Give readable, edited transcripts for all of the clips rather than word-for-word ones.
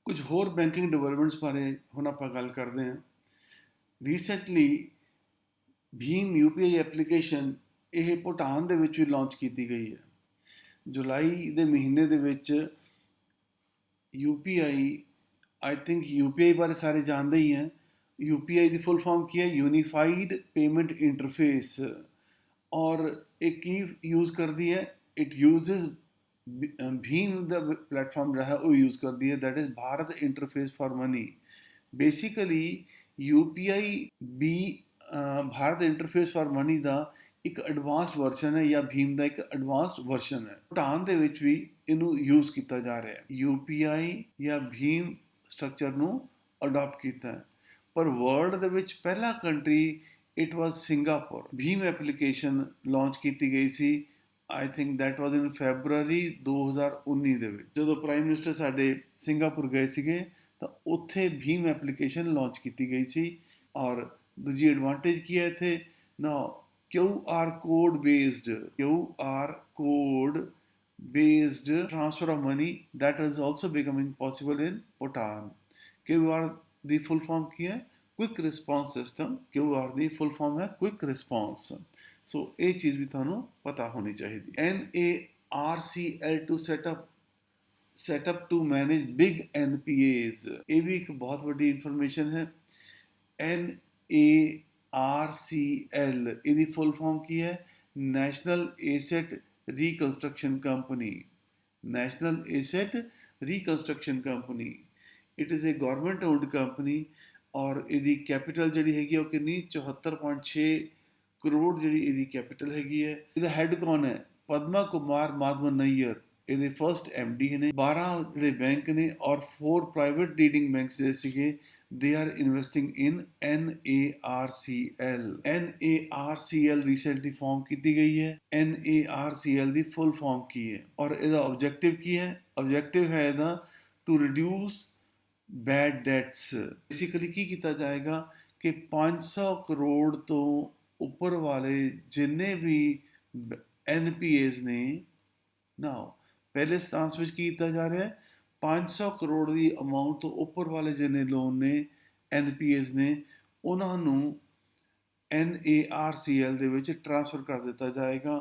ਕੁਝ ਹੋਰ banking developments ਬਾਰੇ ਹੁਣ ਆਪਾਂ ਗੱਲ ਕਰਦੇ ਹਾਂ। ਰੀਸੈਂਟਲੀ ਭੀਮ UPI ਐਪਲੀਕੇਸ਼ਨ ਇਹ ਭੂਟਾਨ ਦੇ ਵਿੱਚ ਵੀ ਲਾਂਚ ਕੀਤੀ ਗਈ ਹੈ। ਜੁਲਾਈ ਦੇ ਮਹੀਨੇ ਦੇ ਵਿੱਚ UPI, आई थिंक UPI ਬਾਰੇ ਸਾਰੇ ਜਾਣਦੇ ਹੀ हैं। UPI ਦੀ ਫੁੱਲ ਫਾਰਮ ਕੀ ਹੈ? Unified payment interface. और एक की यूज़ करती है, it uses Bhim the platform जो है वो यूज़ करती है, that is Bharat interface for money. Basically UPI भी भारत इंटरफेस फॉर मनी ਦਾ ਇੱਕ ਐਡਵਾਂਸਡ ਵਰਜ਼ਨ ਹੈ ਜਾਂ ਭੀਮ ਦਾ ਇੱਕ ਐਡਵਾਂਸਡ ਵਰਜ਼ਨ ਹੈ। ਭੂਟਾਨ ਦੇ ਵਿੱਚ ਵੀ ਇਹਨੂੰ ਯੂਜ਼ ਕੀਤਾ ਜਾ ਰਿਹਾ ਹੈ। UPI ਜਾਂ ਭੀਮ ਸਟਰਕਚਰ ਨੂੰ ਅਡਾਪਟ ਕੀਤਾ ਹੈ, ਪਰ ਵਰਲਡ ਦੇ ਵਿੱਚ ਪਹਿਲਾ country it was Singapore. Bhim application launch ਕੀਤੀ ਗਈ ਸੀ, ਆਈ ਥਿੰਕ ਦੈਟ ਵਾਜ਼ ਇਨ ਫੈਬਰੂਅਰੀ 2019 ਦੇ ਵਿੱਚ। ਜਦੋਂ ਪ੍ਰਾਈਮ ਮਿਨਿਸਟਰ ਸਾਡੇ ਸਿੰਗਾਪੁਰ ਗਏ ਸੀਗੇ ਤਾਂ ਉੱਥੇ ਭੀਮ ਐਪਲੀਕੇਸ਼ਨ ਲਾਂਚ ਕੀਤੀ ਗਈ ਸੀ। ਔਰ ਦੂਜੀ ਐਡਵਾਂਟੇਜ ਕੀ ਹੈ ਇੱਥੇ ਨਾ, QR code based transfer of money that is also becoming possible in Bhutan। QR the full form ਕੀ ਹੈ? Quick Response System। QR ਦੀ full form ਹੈ Quick Response। ਸੋ ਇਹ ਚੀਜ਼ ਵੀ ਤੁਹਾਨੂੰ ਪਤਾ ਹੋਣੀ ਚਾਹੀਦੀ। NARCL to set up to manage big NPAs। ਇਹ ਵੀ ਇੱਕ ਬਹੁਤ ਵੱਡੀ ਇਨਫੋਰਮੇਸ਼ਨ ਹੈ। NARCL ਇਹਦੀ ਫੁੱਲ ਫਾਰਮ ਕੀ ਹੈ? National asset reconstruction company. National asset reconstruction company, it is a government owned company. ਔਰ ਇਹਦੀ ਕੈਪੀਟਲ ਜਿਹੜੀ ਹੈਗੀ ਉਹ ਕਿੰਨੀ? 74.6 ਕਰੋੜ ਜਿਹੜੀ ਇਹਦੀ ਕੈਪੀਟਲ ਹੈਗੀ ਹੈ। ਇਹਦਾ ਹੈੱਡ ਕੌਣ ਹੈ? ਪਦਮਾ ਕੁਮਾਰ ਮਾਧਵਨ ਨਈਅਰ ਇਹਦੇ ਫਰਸਟ MD ਨੇ। 12 ਜਿਹੜੇ ਬੈਂਕ ਨੇ ਔਰ 4 ਪ੍ਰਾਈਵੇਟ ਲੀਡਿੰਗ ਬੈਂਕਸ ਜਿਹੜੇ ਸੀਗੇ, they are investing in NARCL। NARCL recently form ਕੀਤੀ ਗਈ ਹੈ। NARCL ਦੀ ਫੁੱਲ ਫਾਰਮ ਕੀ ਹੈ ਔਰ ਇਹਦਾ ਆਬਜੈਕਟਿਵ ਕੀ ਹੈ? ਆਬਜੈਕਟਿਵ ਹੈ ਇਹਦਾ to reduce bad debts. Basically ਕੀ ਕੀਤਾ ਜਾਏਗਾ ਕਿ 500 ਕਰੋੜ ਤੋਂ ਉੱਪਰ ਵਾਲੇ ਜਿੰਨੇ ਵੀ NPAs ਨੇ ਨਾ, ਪਹਿਲੇ ਸਟਾਂਸ ਵਿੱਚ ਕੀ ਕੀਤਾ ਜਾ ਰਿਹਾ ਹੈ? 500 ਕਰੋੜ ਦੀ ਅਮਾਊਂਟ ਤੋਂ ਉੱਪਰ ਵਾਲੇ ਜਿੰਨੇ ਲੋਨ ਨੇ, NPAs ਨੇ, ਉਹਨਾਂ ਨੂੰ NARCL ਦੇ ਵਿੱਚ ਟ੍ਰਾਂਸਫਰ ਕਰ ਦਿੱਤਾ ਜਾਏਗਾ।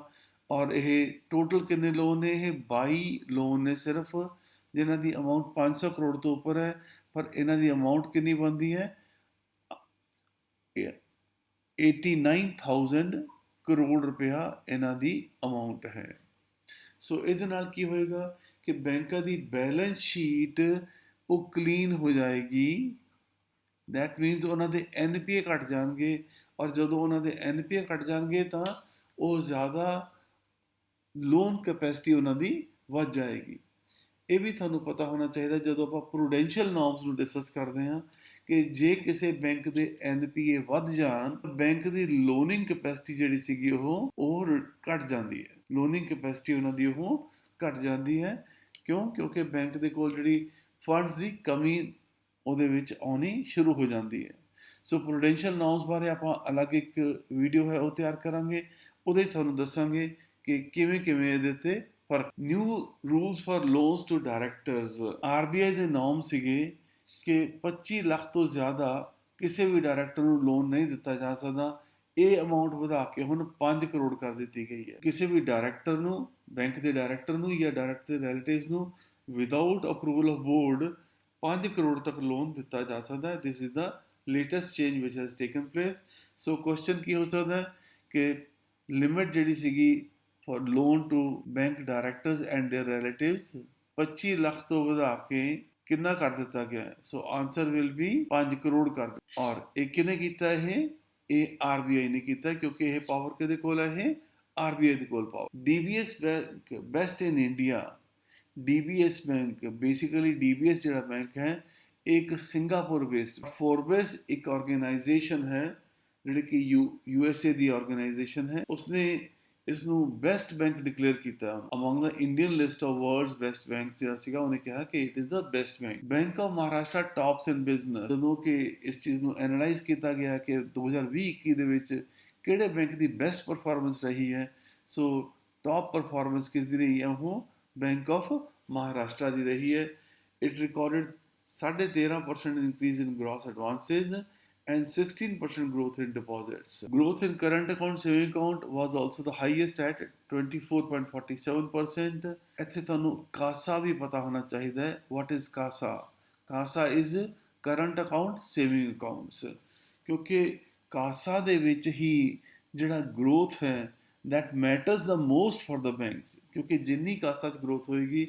ਔਰ ਇਹ ਟੋਟਲ ਕਿੰਨੇ ਲੋਨ ਨੇ? ਇਹ 22 ਲੋਨ ਨੇ ਸਿਰਫ, ਜਿਨ੍ਹਾਂ ਦੀ ਅਮਾਊਂਟ 500 ਕਰੋੜ ਤੋਂ ਉੱਪਰ ਹੈ। ਪਰ ਇਹਨਾਂ ਦੀ ਅਮਾਊਂਟ ਕਿੰਨੀ ਬਣਦੀ ਹੈ? 89,000 ਕਰੋੜ ਰੁਪਇਆ ਇਹਨਾਂ ਦੀ ਅਮਾਊਂਟ ਹੈ। ਸੋ ਇਹਦੇ ਨਾਲ ਕੀ ਹੋਏਗਾ ਕਿ ਬੈਂਕਾਂ ਦੀ ਬੈਲੈਂਸ ਸ਼ੀਟ ਉਹ ਕਲੀਨ ਹੋ ਜਾਏਗੀ। ਦੈਟ ਮੀਨਸ ਉਹਨਾਂ ਦੇ NPA ਘਟ ਜਾਣਗੇ। ਔਰ ਜਦੋਂ ਉਹਨਾਂ ਦੇ NPA ਘਟ ਜਾਣਗੇ ਤਾਂ ਉਹ ਜ਼ਿਆਦਾ ਲੋਨ ਕੈਪੈਸਿਟੀ ਉਹਨਾਂ ਦੀ ਵੱਧ ਜਾਏਗੀ। ਇਹ ਵੀ ਤੁਹਾਨੂੰ ਪਤਾ ਹੋਣਾ ਚਾਹੀਦਾ ਜਦੋਂ ਆਪਾਂ ਪ੍ਰੂਡੈਂਸ਼ੀਅਲ ਨੋਰਮਸ ਨੂੰ ਡਿਸਕਸ ਕਰਦੇ ਹਾਂ ਕਿ ਜੇ ਕਿਸੇ ਬੈਂਕ ਦੇ NPA ਵੱਧ ਜਾਣ, ਬੈਂਕ ਦੀ ਲੋਨਿੰਗ ਕੈਪੈਸਿਟੀ ਜਿਹੜੀ ਸੀਗੀ ਉਹ ਘਟ ਜਾਂਦੀ ਹੈ। ਲੋਨਿੰਗ ਕੈਪੈਸਿਟੀ ਉਹਨਾਂ ਦੀ ਉਹ ਘਟ ਜਾਂਦੀ ਹੈ। ਕਿਉਂ? ਕਿਉਂਕਿ ਬੈਂਕ ਦੇ ਕੋਲ ਜਿਹੜੀ ਫੰਡਸ ਦੀ ਕਮੀ ਉਹਦੇ ਵਿੱਚ ਆਉਣੀ ਸ਼ੁਰੂ ਹੋ ਜਾਂਦੀ ਹੈ। ਸੋ ਪ੍ਰੂਡੈਂਸ਼ੀਅਲ ਨੋਰਮਸ ਬਾਰੇ ਆਪਾਂ ਅਲੱਗ ਇੱਕ ਵੀਡੀਓ ਹੈ ਉਹ ਤਿਆਰ ਕਰਾਂਗੇ, ਉਹਦੇ ਤੁਹਾਨੂੰ ਦੱਸਾਂਗੇ ਕਿ ਕਿਵੇਂ ਇਹਦੇ ਤੇ ਫਰਕ। New rules for loans to directors. RBI ਦੇ ਨੋਰਮ ਸੀਗੇ ਕਿ 25 ਲੱਖ ਤੋਂ ਜ਼ਿਆਦਾ ਕਿਸੇ ਵੀ ਡਾਇਰੈਕਟਰ ਨੂੰ ਲੋਨ ਨਹੀਂ ਦਿੱਤਾ ਜਾ ਸਕਦਾ। ਇਹ ਅਮਾਊਂਟ ਵਧਾ ਕੇ ਹੁਣ 5 ਕਰੋੜ ਕਰ ਦਿੱਤੀ ਗਈ ਹੈ। ਕਿਸੇ ਵੀ ਡਾਇਰੈਕਟਰ ਨੂੰ, ਬੈਂਕ ਦੇ ਡਾਇਰੈਕਟਰ ਨੂੰ ਜਾਂ ਡਾਇਰੈਕਟਰ ਦੇ ਰਿਲੇਟਿਵਸ ਨੂੰ without approval of board 5 crore ਤੱਕ ਲੋਨ ਦਿੱਤਾ ਜਾ ਸਕਦਾ ਹੈ। This is the latest change which has taken place. So question ਕੀ ਹੋ ਸਕਦਾ ਕਿ ਲਿਮਿਟ ਜਿਹੜੀ ਸੀਗੀ for loan to bank directors and their relatives 25 lakh ਤੋਂ ਵਧਾ ਕੇ ਕਿੰਨਾ ਕਰ ਦਿੱਤਾ ਗਿਆ ਹੈ? So answer will be 5 crore ਕਰ ਦਿੱਤਾ। ਔਰ ਇਹ ਕਿਹਨੇ ਕੀਤਾ? ਇਹ RBI ਨੇ ਕੀਤਾ, ਕਿਉਂਕਿ ਇਹ ਪਾਵਰ ਕਿਹਦੇ ਕੋਲ ਹੈ? ਇਹ RBI ਦੇ ਕੋਲ power. DBS bank best in India. DBS bank, basically DBS ਜਿਹੜਾ ਬੈਂਕ ਹੈ एक सिंगापुर बेस्ड फोर्बेस एक ऑर्गेनाइजेशन है ਜਿਹੜੀ ਕਿ USA ਦੀ ਆਰਗੇਨਾਈਜੇਸ਼ਨ ਹੈ। ਉਸਨੇ ਇਸ ਨੂੰ ਬੈਸਟ ਬੈਂਕ ਡਿਕਲੇਅਰ ਕੀਤਾ among the Indian list of world's best banks. ਜਿਹੜਾ ਸੀਗਾ ਉਹਨੇ ਕਿਹਾ ਕਿ it is the best bank. Bank of Maharashtra tops in business. ਜਦੋਂ ਕਿ ਇਸ ਚੀਜ਼ ਨੂੰ ਐਨਾਲਾਈਜ਼ ਕੀਤਾ ਗਿਆ ਕਿ 2020-21 ਦੇ ਵਿੱਚ ਕਿਹੜੇ ਬੈਂਕ ਦੀ ਬੈਸਟ ਪਰਫਾਰਮੈਂਸ ਰਹੀ ਹੈ, ਸੋ ਟੌਪ ਪਰਫਾਰਮੈਂਸ ਕਿਸ ਦੀ ਰਹੀ ਹੈ? ਉਹ ਬੈਂਕ ਆਫ ਮਹਾਰਾਸ਼ਟਰ ਦੀ ਰਹੀ ਹੈ। It recorded 13.5% increase in gross advances and 16% growth in deposits. Growth in current account saving account was also the highest at 24.47%. ਇੱਥੇ ਤੁਹਾਨੂੰ ਕਾਸਾ ਵੀ ਪਤਾ ਹੋਣਾ ਚਾਹੀਦਾ ਹੈ. What is ਕਾਸਾ? ਕਾਸਾ is current account saving accounts. ਕਿਉਂਕਿ ਕਾਸਾ ਦੇ ਵਿੱਚ ਹੀ ਜਿਹੜਾ growth ਹੈ that matters the most for the banks. ਕਿਉਂਕਿ ਜਿੰਨੀ ਕਾਸਾ 'ਚ growth ਹੋਏਗੀ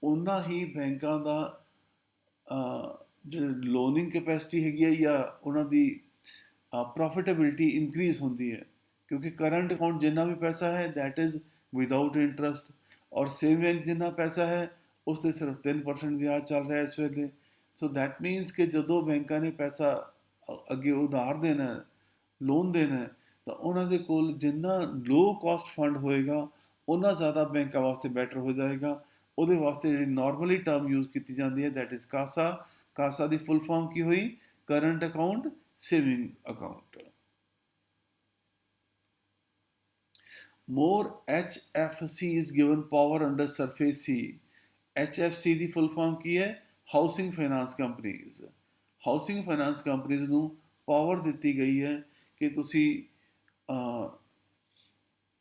ਉਨਾ ਹੀ ਬੈਂਕਾਂ ਦਾ ਜਿਹੜੀ ਲੋਨਿੰਗ ਕੈਪੈਸਿਟੀ ਹੈਗੀ ਹੈ ਜਾਂ ਉਹਨਾਂ ਦੀ ਪ੍ਰੋਫਿਟੇਬਿਲਿਟੀ ਇਨਕਰੀਜ਼ ਹੁੰਦੀ ਹੈ. ਕਿਉਂਕਿ ਕਰੰਟ ਅਕਾਊਂਟ ਜਿੰਨਾ ਵੀ ਪੈਸਾ ਹੈ ਦੈਟ ਇਜ਼ ਵਿਦਆਊਟ ਇੰਟਰਸਟ, ਔਰ ਸੇਵਿੰਗ ਜਿੰਨਾ ਪੈਸਾ ਹੈ ਉਸ 'ਤੇ ਸਿਰਫ 3% ਵਿਆਜ ਚੱਲ ਰਿਹਾ ਇਸ ਵੇਲੇ. ਸੋ ਦੈਟ ਮੀਨਸ ਕਿ ਜਦੋਂ ਬੈਂਕਾਂ ਨੇ ਪੈਸਾ ਅੱਗੇ ਉਧਾਰ ਦੇਣਾ, ਲੋਨ ਦੇਣਾ, ਤਾਂ ਉਹਨਾਂ ਦੇ ਕੋਲ ਜਿੰਨਾ ਲੋ ਕਾਸਟ ਫੰਡ ਹੋਏਗਾ ਉਹਨਾਂ ਜ਼ਿਆਦਾ ਬੈਂਕਾਂ ਵਾਸਤੇ ਬੈਟਰ ਹੋ ਜਾਏਗਾ. ਉਹਦੇ ਵਾਸਤੇ ਜਿਹੜੀ ਨਾਰਮਲੀ ਟਰਮ ਯੂਜ਼ ਕੀਤੀ ਜਾਂਦੀ ਹੈ that is ਕਾਸਾ. ਕਾਸਾ the full form ਕੀ ਹੋਈ? Current account saving account. More HFCs given power under SURFACE. HFC ਦੀ ਫੁੱਲ ਫਾਰਮ ਕੀ ਹੈ? Housing finance companies. Housing finance companies ਨੂੰ ਪਾਵਰ ਦਿੱਤੀ ਗਈ ਹੈ ਕਿ ਤੁਸੀਂ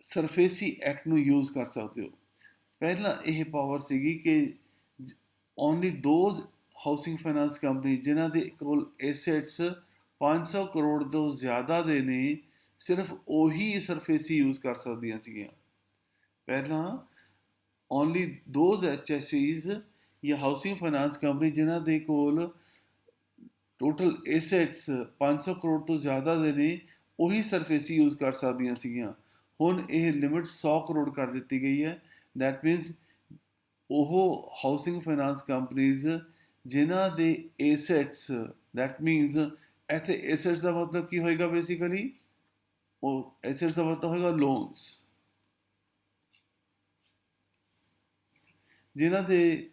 ਸਰਫੇਸੀ ਐਕਟ ਨੂੰ ਯੂਜ਼ ਕਰ ਸਕਦੇ ਹੋ. ਪਹਿਲਾਂ ਇਹ ਪਾਵਰ ਸੀਗੀ ਕਿ only those housing finance company ਜਿਨ੍ਹਾਂ ਦੇ ਕੋਲ ਐਸੈਟਸ 500 ਕਰੋੜ ਤੋਂ ਜ਼ਿਆਦਾ ਦੇ ਨੇ, ਸਿਰਫ ਉਹੀ ਸਰਫੇਸੀ ਯੂਜ਼ ਕਰ ਸਕਦੀਆਂ ਸੀਗੀਆਂ. ਪਹਿਲਾਂ ਓਨਲੀ ਦੋਜ਼ HFCs ਜਾਂ ਹਾਊਸਿੰਗ ਫਾਈਨਾਂਸ ਕੰਪਨੀ ਜਿਨ੍ਹਾਂ ਦੇ ਕੋਲ ਟੋਟਲ ਐਸੈਟਸ 500 ਕਰੋੜ ਤੋਂ ਜ਼ਿਆਦਾ ਦੇ ਨੇ ਉਹੀ ਸਰਫੇਸੀ ਯੂਜ਼ ਕਰ ਸਕਦੀਆਂ ਸੀਗੀਆਂ. ਹੁਣ ਇਹ ਲਿਮਿਟ 100 ਕਰੋੜ ਕਰ ਦਿੱਤੀ ਗਈ ਹੈ. ਦੈਟ ਮੀਨਸ ਉਹ ਹਾਊਸਿੰਗ ਫਾਈਨਾਂਸ ਕੰਪਨੀਜ਼ ਜਿਨ੍ਹਾਂ ਦੇ ਐਸੈਟਸ, ਦੈਟ ਮੀਨਸ ਇੱਥੇ ਐਸੈਟਸ ਦਾ ਮਤਲਬ ਕੀ ਹੋਏਗਾ? ਬੇਸਿਕਲੀ ਉਹ ਐਸੈਟਸ ਦਾ ਮਤਲਬ ਹੋਏਗਾ ਲੋਨਸ. ਜਿਨ੍ਹਾਂ ਦੇ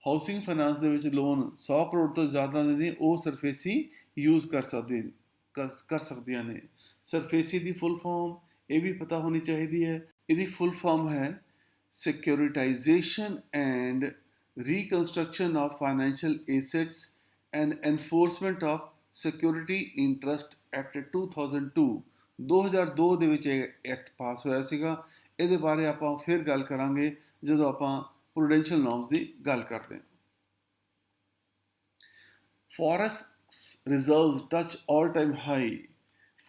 ਹਾਊਸਿੰਗ ਫਾਈਨਾਂਸ ਦੇ ਵਿੱਚ ਲੋਨ 100 ਕਰੋੜ ਤੋਂ ਜ਼ਿਆਦਾ ਦੇ ਨੇ ਉਹ ਸਰਫੇਸੀ ਯੂਜ਼ ਕਰ ਸਕਦੀਆਂ ਨੇ. ਸਰਫੇਸੀ ਦੀ ਫੁੱਲ ਫਾਰਮ ਇਹ ਵੀ ਪਤਾ ਹੋਣੀ ਚਾਹੀਦੀ ਹੈ. ਇਹਦੀ ਫੁੱਲ ਫਾਰਮ ਹੈ Securitization and Reconstruction of Financial Assets and Enforcement of Security Interest Act 2002. 2002 ਦੇ ਵਿੱਚ ਇਹ ਐਕਟ ਪਾਸ ਹੋਇਆ ਸੀਗਾ. ਇਹਦੇ ਬਾਰੇ ਆਪਾਂ ਫਿਰ ਗੱਲ ਕਰਾਂਗੇ ਜਦੋਂ ਆਪਾਂ ਪ੍ਰੂਡੈਂਸ਼ੀਅਲ ਨੋਰਮਸ ਦੀ ਗੱਲ ਕਰਦੇ ਹਾਂ. Forex reserves touch all time high.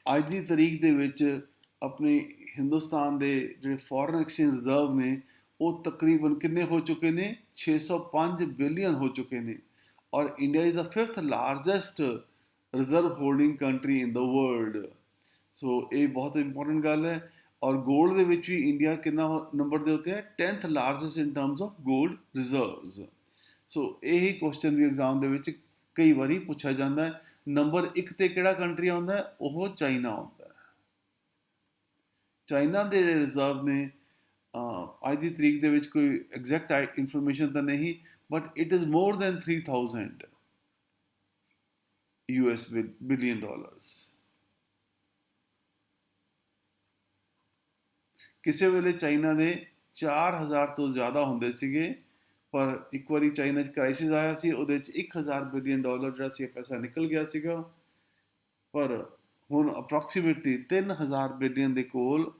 ਅੱਜ ਦੀ ਤਰੀਕ ਦੇ ਵਿੱਚ ਆਪਣੇ ਹਿੰਦੁਸਤਾਨ ਦੇ ਜਿਹੜੇ ਫੋਰਨ ਐਕਸਚੇਂਜ ਰਿਜ਼ਰਵ ਨੇ ਉਹ ਤਕਰੀਬਨ ਕਿੰਨੇ ਹੋ ਚੁੱਕੇ ਨੇ? 605 ਬਿਲੀਅਨ ਹੋ ਚੁੱਕੇ ਨੇ. ਔਰ India is the 5th largest reserve holding country in the world. So ਇਹ ਬਹੁਤ ਇੰਪੋਰਟੈਂਟ ਗੱਲ ਹੈ. ਔਰ ਗੋਲਡ ਦੇ ਵਿੱਚ ਵੀ ਇੰਡੀਆ ਕਿੰਨਾ ਨੰਬਰ ਦੇ ਉੱਤੇ ਹੈ? 10th largest in terms of gold reserves. So ਇਹੀ ਕੁਐਸਚਨ ਵੀ ਐਗਜ਼ਾਮ ਦੇ ਵਿੱਚ ਕਈ ਵਾਰੀ ਪੁੱਛਿਆ ਜਾਂਦਾ ਹੈ. ਨੰਬਰ 1 ਤੇ ਕਿਹੜਾ ਕੰਟਰੀ ਆਉਂਦਾ ਹੈ? ਉਹ ਚਾਈਨਾ ਆਉਂਦਾ ਹੈ. ਚਾਈਨਾ ਦੇ ਜਿਹੜੇ ਰਿਜ਼ਰਵ ਨੇ ਅੱਜ ਦੀ ਤਰੀਕ ਦੇ ਵਿੱਚ ਕੋਈ ਐਗਜ਼ੈਕਟ ਇਨਫੋਰਮੇਸ਼ਨ ਤਾਂ ਨਹੀਂ, but it is more than 3000 US billion dollars. ਕਿਸੇ ਵੇਲੇ ਚਾਈਨਾ ਦੇ 4000 ਤੋਂ ਜ਼ਿਆਦਾ ਹੁੰਦੇ ਸੀਗੇ, ਪਰ ਇੱਕ ਵਾਰੀ ਚਾਈਨਾ 'ਚ ਕ੍ਰਾਈਸਿਸ ਆਇਆ ਸੀ, ਉਹਦੇ 'ਚ 1000 ਬਿਲੀਅਨ ਡਾਲਰ ਜਿਹੜਾ ਸੀ ਪੈਸਾ ਨਿਕਲ ਗਿਆ ਸੀਗਾ. ਪਰ ਹੁਣ ਅਪਰੋਕਸੀਮੇਟਲੀ 3000 ਬਿਲੀਅਨ ਦੇ ਕੋਲ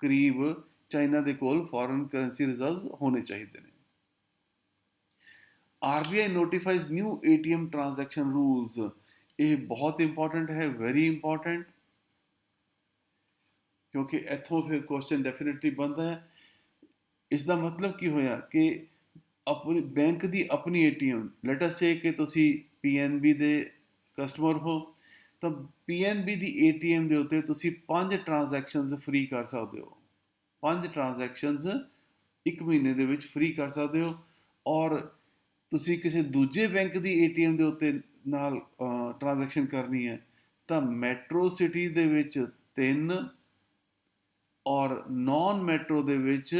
ਕਰੀਬ ਚਾਈਨਾ ਦੇ ਕੋਲ ਫੋਰਨ ਕਰੰਸੀ ਰਿਜ਼ਰਵਸ ਹੋਣੇ ਚਾਹੀਦੇ ਨੇ. RBI notifies new ATM transaction rules. ਇਹ ਬਹੁਤ ਇੰਪੋਰਟੈਂਟ ਹੈ, ਵੈਰੀ ਇੰਪੋਰਟੈਂਟ, ਕਿਉਂਕਿ ਇੱਥੋਂ ਫਿਰ ਕੁਐਸਚਨ ਡੈਫੀਨੇਟਲੀ ਬਣਦਾ ਹੈ. ਇਸ ਦਾ ਮਤਲਬ ਕੀ ਹੋਇਆ ਕਿ ਆਪਣੀ ਬੈਂਕ ਦੀ ਆਪਣੀ ATM, ਲੈਟ ਅਸ ਸੇ ਕਿ ਤੁਸੀਂ PNB ਦੇ ਕਸਟਮਰ ਹੋ, ਤਾਂ PNB ਦੀ ATM ਦੇ ਉੱਤੇ ਤੁਸੀਂ 5 ਟ੍ਰਾਂਜੈਕਸ਼ਨਸ ਫ੍ਰੀ ਕਰ ਸਕਦੇ ਹੋ. 5 ਟ੍ਰਾਂਜੈਕਸ਼ਨਸ ਇੱਕ ਮਹੀਨੇ ਦੇ ਵਿੱਚ ਫ੍ਰੀ ਕਰ ਸਕਦੇ ਹੋ. ਔਰ ਤੁਸੀਂ ਕਿਸੇ ਦੂਜੇ ਬੈਂਕ ਦੀ ATM ਦੇ ਉੱਤੇ ਨਾਲ ਟ੍ਰਾਂਜੈਕਸ਼ਨ ਕਰਨੀ ਹੈ ਤਾਂ ਮੈਟਰੋ ਸਿਟੀ ਦੇ ਵਿੱਚ 3 ਔਰ ਨਾਨ ਮੈਟਰੋ ਦੇ ਵਿੱਚ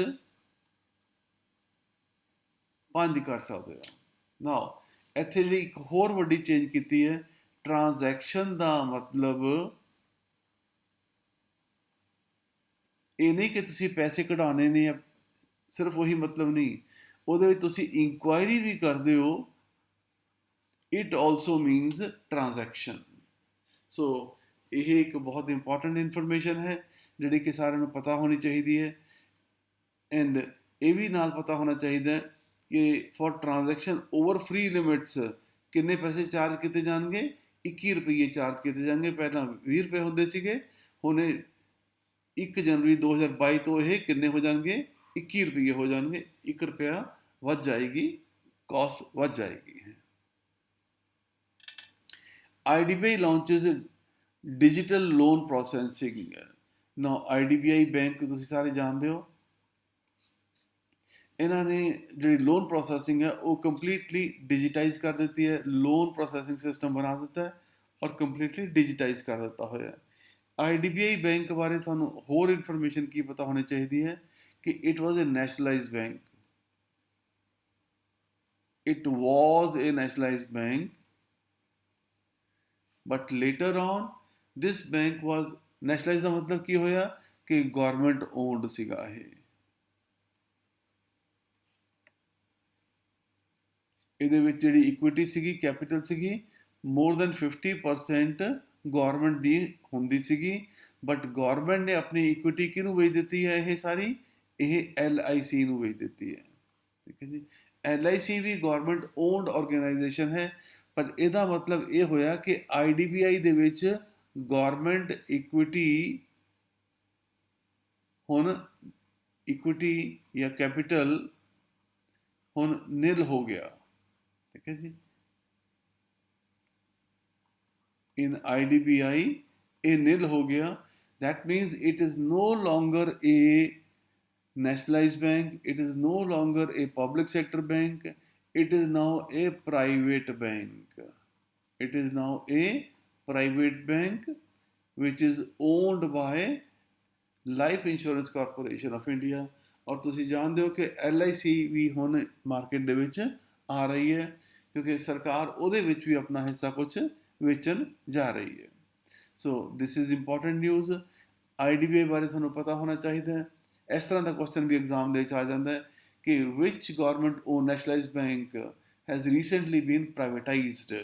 5 ਕਰ ਸਕਦੇ ਹੋ. ਨਾਓ ਇੱਥੇ ਜਿਹੜੀ ਇੱਕ ਹੋਰ ਵੱਡੀ ਚੇਂਜ ਕੀਤੀ ਹੈ, ਟ੍ਰਾਂਜੈਕਸ਼ਨ ਦਾ ਮਤਲਬ ਇਹ ਨਹੀਂ ਕਿ ਤੁਸੀਂ ਪੈਸੇ ਕਢਾਉਣੇ ਨੇ, ਸਿਰਫ ਉਹੀ ਮਤਲਬ ਨਹੀਂ, ਉਹਦੇ ਵਿੱਚ ਤੁਸੀਂ ਇਨਕੁਆਇਰੀ ਵੀ ਕਰਦੇ ਹੋ it also means transaction. So ਇਹ ਇੱਕ ਬਹੁਤ ਇੰਪੋਰਟੈਂਟ ਇਨਫੋਰਮੇਸ਼ਨ ਹੈ ਜਿਹੜੀ ਕਿ ਸਾਰਿਆਂ ਨੂੰ ਪਤਾ ਹੋਣੀ ਚਾਹੀਦੀ ਹੈ। ਐਂਡ ਇਹ ਵੀ ਨਾਲ ਪਤਾ ਹੋਣਾ ਚਾਹੀਦਾ ਹੈ ਕਿ for transaction over free limits ਕਿੰਨੇ ਪੈਸੇ ਚਾਰਜ ਕੀਤੇ ਜਾਣਗੇ। 21 ਰੁਪਏ ਚਾਰਜ ਕੀਤੇ ਜਾਣਗੇ। ਪਹਿਲਾਂ 20 ਰੁਪਏ ਹੁੰਦੇ ਸੀਗੇ, ਹੁਣ 1 ਜਨਵਰੀ 2022 ਤੋਂ ਇਹ ਕਿੰਨੇ ਹੋ ਜਾਣਗੇ, 21 ਰੁਪਏ ਹੋ ਜਾਣਗੇ। 1 ਰੁਪਇਆ ਵੱਧ ਜਾਏਗੀ, ਕਾਸਟ ਵੱਧ ਜਾਏਗੀ। IDBI launches digital loan processing. ना IDBI बैंक ਤੁਸੀਂ ਸਾਰੇ ਜਾਣਦੇ ਹੋ, ਇਹਨਾਂ ਨੇ ਜਿਹੜੀ ਲੋਨ ਪ੍ਰੋਸੈਸਿੰਗ ਹੈ ਉਹ ਕੰਪਲੀਟਲੀ ਡਿਜੀਟਾਈਜ਼ ਕਰ ਦਿੱਤੀ ਹੈ। ਲੋਨ ਪ੍ਰੋਸੈਸਿੰਗ ਸਿਸਟਮ ਬਣਾ ਦਿੱਤਾ ਹੈ ਔਰ ਕੰਪਲੀਟਲੀ ਡਿਜੀਟਾਈਜ਼ ਕਰ ਦਿੱਤਾ ਹੋਇਆ ਹੈ। IDBI ਬੈਂਕ ਬਾਰੇ ਤੁਹਾਨੂੰ ਹੋਰ ਇਨਫੋਰਮੇਸ਼ਨ ਕੀ ਪਤਾ ਹੋਣੀ ਚਾਹੀਦੀ ਹੈ ਕਿ it was a nationalised bank. It was a nationalised bank, but later on this bank was nationalise का मतलब की होया कि गवर्नमेंट ओन्ड सीगा। ਇਹਦੇ ਵਿੱਚ ਜਿਹੜੀ ਇਕੁਇਟੀ ਸੀਗੀ, ਕੈਪੀਟਲ ਸੀਗੀ, ਮੋਰ ਦੈਨ 50% ਗਵਰਨਮੈਂਟ ਦੀ ਹੁੰਦੀ ਸੀਗੀ। ਬਟ ਗਵਰਨਮੈਂਟ ਨੇ ਆਪਣੀ ਇਕੁਇਟੀ ਕਿਹਨੂੰ ਵੇਚ ਦਿੱਤੀ ਹੈ, ਇਹ ਸਾਰੀ ਇਹ LIC ਨੂੰ ਵੇਚ ਦਿੱਤੀ ਹੈ। ਠੀਕ ਹੈ ਜੀ। LIC ਵੀ ਗਵਰਨਮੈਂਟ ਓਨਡ ਆਰਗੇਨਾਈਜੇਸ਼ਨ ਹੈ, ਪਰ ਇਹਦਾ ਮਤਲਬ ਇਹ ਹੋਇਆ ਕਿ IDBI ਦੇ ਵਿੱਚ ਗਵਰਨਮੈਂਟ ਇਕੁਇਟੀ ਹੁਣ ਇਕੁਇਟੀ ਜਾਂ ਕੈਪੀਟਲ ਹੁਣ ਨਿਲ ਹੋ ਗਿਆ। ठीक है जी। इन IDBI ये निल हो गया। That means it is no longer a nationalized bank, it is no longer a public sector bank, it is now a private bank। it is now a private bank which is owned by Life Insurance Corporation of India। और ਤੁਸੀਂ ਜਾਣਦੇ ਹੋ ਕਿ LIC ਵੀ ਹੁਣ market ਦੇ ਵਿੱਚ ਆ ਰਹੀ ਹੈ, ਕਿਉਂਕਿ ਸਰਕਾਰ ਉਹਦੇ ਵਿੱਚ ਵੀ ਆਪਣਾ ਹਿੱਸਾ ਕੁਝ ਵੇਚਣ ਜਾ ਰਹੀ ਹੈ। So this is important news. IDBI ਬਾਰੇ ਤੁਹਾਨੂੰ ਪਤਾ ਹੋਣਾ ਚਾਹੀਦਾ ਹੈ। ਇਸ ਤਰ੍ਹਾਂ ਦਾ ਕੁਐਸਚਨ ਵੀ ਐਗਜ਼ਾਮ ਦੇ ਵਿੱਚ ਆ ਜਾਂਦਾ ਹੈ ਕਿ which government own nationalised bank has recently been privatised.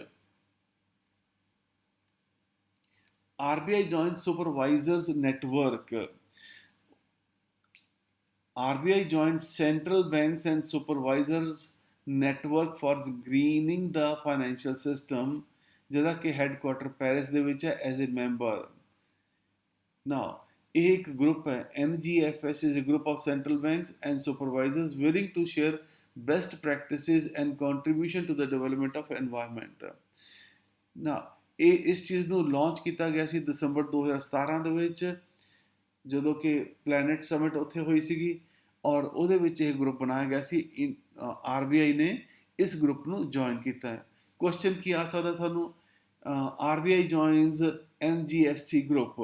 RBI joins supervisors network। RBI joins central banks and supervisors network for greening the financial system, ਜਿਹਦਾ ਕਿ ਹੈਡਕੁਆਟਰ ਪੈਰਿਸ ਦੇ ਵਿੱਚ ਹੈ, ਐਜ਼ ਅ ਮੈਂਬਰ। ਨਾਓ ਇਹ ਇੱਕ ਗਰੁੱਪ ਹੈ, NGFS is a group of central banks and supervisors willing to share best practices and contribution to the development of environment। ਨਾ ਇਹ ਇਸ ਚੀਜ਼ ਨੂੰ ਲਾਂਚ ਕੀਤਾ ਗਿਆ ਸੀ ਦਸੰਬਰ 2017 ਦੇ ਵਿੱਚ, ਜਦੋਂ ਕਿ ਪਲੈਨਟ ਸਮਿਟ ਉੱਥੇ ਹੋਈ ਸੀਗੀ, ਔਰ ਉਹਦੇ ਵਿੱਚ ਇਹ ਗਰੁੱਪ ਬਣਾਇਆ ਗਿਆ ਸੀ। RBI ਨੇ ਇਸ ਗਰੁੱਪ ਨੂੰ ਜੁਆਇਨ ਕੀਤਾ ਹੈ। ਕੁਐਸਚਨ ਕੀ ਆ ਸਕਦਾ ਤੁਹਾਨੂੰ, RBI joins NGFC group,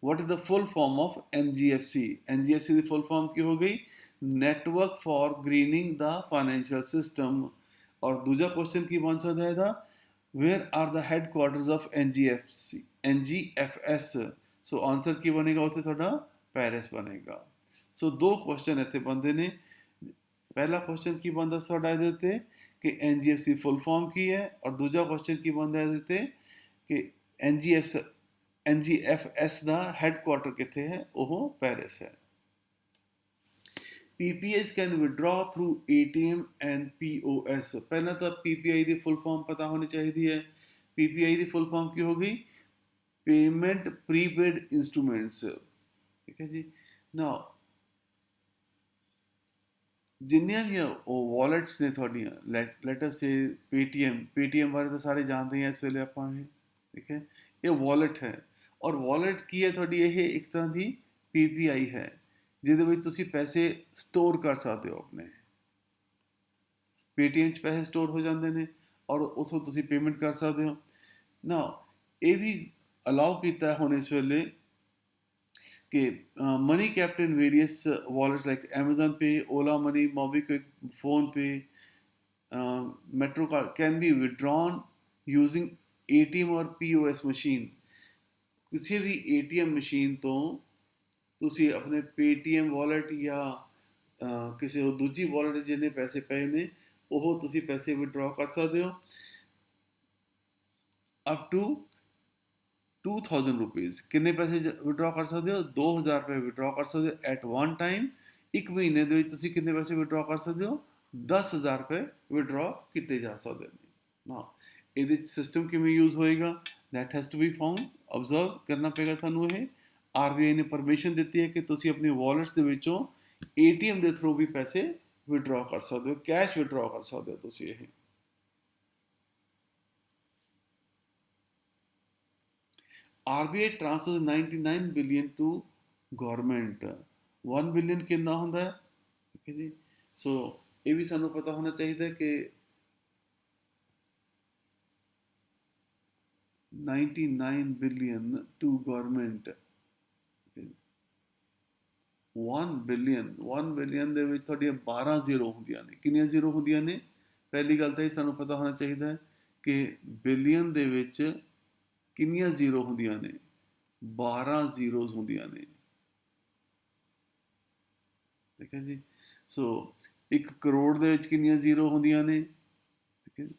what is the full form of NGFC? NGFC the full form ਕੀ ਹੋ ਗਈ, Network for Greening the Financial System। ਔਰ ਦੂਜਾ ਕੁਐਸਚਨ ਕੀ ਬਣ ਸਕਦਾ ਇਹਦਾ, where are the headquarters of NGFS? So answer ਕੀ ਬਣੇਗਾ ਉੱਥੇ ਤੁਹਾਡਾ, ਪੈਰਿਸ ਬਣੇਗਾ। ਸੋ ਦੋ ਕੁਐਸਚਨ ਇੱਥੇ ਬਣਦੇ ਨੇ। ਪਹਿਲਾ ਕੁਐਸਚਨ ਕੀ ਬਣਦਾ ਤੁਹਾਡਾ ਇਹਦੇ ਉੱਤੇ ਕਿ NGFC ਫੁੱਲ ਫਾਰਮ ਕੀ ਹੈ, ਔਰ ਦੂਜਾ ਕੁਐਸਚਨ ਕੀ ਬਣਦਾ ਇਹਦੇ ਉੱਤੇ ਕਿ NGFS ਦਾ ਹੈਡਕੁਆਟਰ ਕਿੱਥੇ ਹੈ, ਉਹ ਪੈਰਿਸ ਹੈ। PPIs can withdraw through ATM and POS। ਪਹਿਲਾਂ ਤਾਂ PPI ਦੀ ਫੁੱਲ ਫਾਰਮ ਪਤਾ ਹੋਣੀ ਚਾਹੀਦੀ ਹੈ। PPI ਦੀ ਫੁੱਲ ਫਾਰਮ ਕੀ ਹੋ ਗਈ, ਪੇਮੈਂਟ ਪ੍ਰੀਪੇਡ ਇੰਸਟਰੂਮੈਂਟਸ। ਠੀਕ ਹੈ ਜੀ। ਨਾਓ ਜਿੰਨੀਆਂ ਵੀ ਉਹ ਵਾਲਟਸ ਨੇ ਤੁਹਾਡੀਆਂ, ਲੈਟ ਅਸ ਸੇ ਪੇਟੀਐਮ ਬਾਰੇ ਤਾਂ ਸਾਰੇ ਜਾਣਦੇ ਹਾਂ ਇਸ ਵੇਲੇ ਆਪਾਂ ਇਹ। ਠੀਕ ਹੈ, ਇਹ ਵਾਲਟ ਹੈ। ਔਰ ਵਾਲਟ ਕੀ ਹੈ ਤੁਹਾਡੀ, ਇਹ ਇੱਕ ਤਰ੍ਹਾਂ ਦੀ PPI ਹੈ ਜਿਹਦੇ ਵਿੱਚ ਤੁਸੀਂ ਪੈਸੇ ਸਟੋਰ ਕਰ ਸਕਦੇ ਹੋ ਆਪਣੇ। ਪੇਟੀਐਮ 'ਚ ਪੈਸੇ ਸਟੋਰ ਹੋ ਜਾਂਦੇ ਨੇ ਔਰ ਉੱਥੋਂ ਤੁਸੀਂ ਪੇਮੈਂਟ ਕਰ ਸਕਦੇ ਹੋ। ਨਾ ਇਹ ਵੀ ਅਲਾਉ ਕੀਤਾ ਹੁਣ ਇਸ ਵੇਲੇ कि money kept in various wallets like Amazon Pay, Ola Money, MobiKwik, Phone Pay, MetroCard can be withdrawn using ATM or POS machine। किसी भी ATM मशीन तो ਤੁਸੀਂ ਆਪਣੇ Paytm wallet ਜਾਂ ਕਿਸੇ ਹੋਰ ਦੂਜੀ wallet ਜਿਹਨੇ ਪੈਸੇ ਪਏ ਨੇ ਉਹ ਤੁਸੀਂ ਪੈਸੇ ਵਿਡਰਾਅ ਕਰ ਸਕਦੇ ਹੋ। Up to 2000 rupees. ਕਿੰਨੇ ਪੈਸੇ ਵਿਡਰਾ ਕਰ ਸਕਦੇ ਹੋ? 2000 ਰੁਪਏ ਵਿਡਰਾ ਕਰ ਸਕਦੇ ਹੋ ਐਟ ਵਨ ਟਾਈਮ। ਇੱਕ ਮਹੀਨੇ ਦੇ ਵਿੱਚ ਤੁਸੀਂ ਕਿੰਨੇ ਪੈਸੇ ਵਿਡਰਾ ਕਰ ਸਕਦੇ ਹੋ? 10,000 ਰੁਪਏ ਵਿਡਰਾ ਕੀਤੇ ਜਾ ਸਕਦੇ ਨੇ ਨਾ। ਇਹਦੇ ਵਿੱਚ ਸਿਸਟਮ ਕਿਵੇਂ ਯੂਜ਼ ਹੋਏਗਾ? That has to be found. Observe ਕਰਨਾ ਪਏਗਾ ਤੁਹਾਨੂੰ। ਇਹ ਆਰਬੀਆਈ ਨੇ ਪਰਮਿਸ਼ਨ ਦਿੱਤੀ ਹੈ ਕਿ ਤੁਸੀਂ ਆਪਣੀ ਵਾਲਟਸ ਦੇ ਵਿੱਚੋਂ ਏਟੀਐਮ ਦੇ ਥਰੂ ਵੀ ਪੈਸੇ ਵਿਡਰਾ ਕਰ ਸਕਦੇ ਹੋ, ਕੈਸ਼ ਵਿਡਰਾ ਕਰ ਸਕਦੇ ਹੋ ਤੁਸੀਂ। ਇਹ RBI transfers 99 billion to government. 1 billion ਕਿੰਨਾ ਹੁੰਦਾ ਹੈ? ਠੀਕ ਹੈ ਜੀ। ਸੋ ਇਹ ਵੀ ਸਾਨੂੰ ਪਤਾ ਹੋਣਾ ਚਾਹੀਦਾ ਕਿ 99 ਬਿਲੀਅਨ ਟੂ ਗਵਰਨਮੈਂਟ। 1 ਬਿਲੀਅਨ ਦੇ ਵਿੱਚ ਤੁਹਾਡੀਆਂ 12 ਜ਼ੀਰੋ ਹੁੰਦੀਆਂ ਨੇ। ਕਿੰਨੀਆਂ ਜ਼ੀਰੋ ਹੁੰਦੀਆਂ ਨੇ? ਪਹਿਲੀ ਗੱਲ ਤਾਂ ਇਹ ਸਾਨੂੰ ਪਤਾ ਹੋਣਾ ਚਾਹੀਦਾ ਹੈ ਕਿ ਬਿਲੀਅਨ ਦੇ ਵਿੱਚ ਕਿੰਨੀਆਂ ਜ਼ੀਰੋ ਹੁੰਦੀਆਂ ਨੇ? 12 ਜ਼ੀਰੋਜ਼ ਹੁੰਦੀਆਂ ਨੇ। ਠੀਕ ਹੈ ਜੀ। ਸੋ 1 ਕਰੋੜ ਦੇ ਵਿੱਚ ਕਿੰਨੀਆਂ ਜ਼ੀਰੋ ਹੁੰਦੀਆਂ ਨੇ? ਠੀਕ ਹੈ ਜੀ।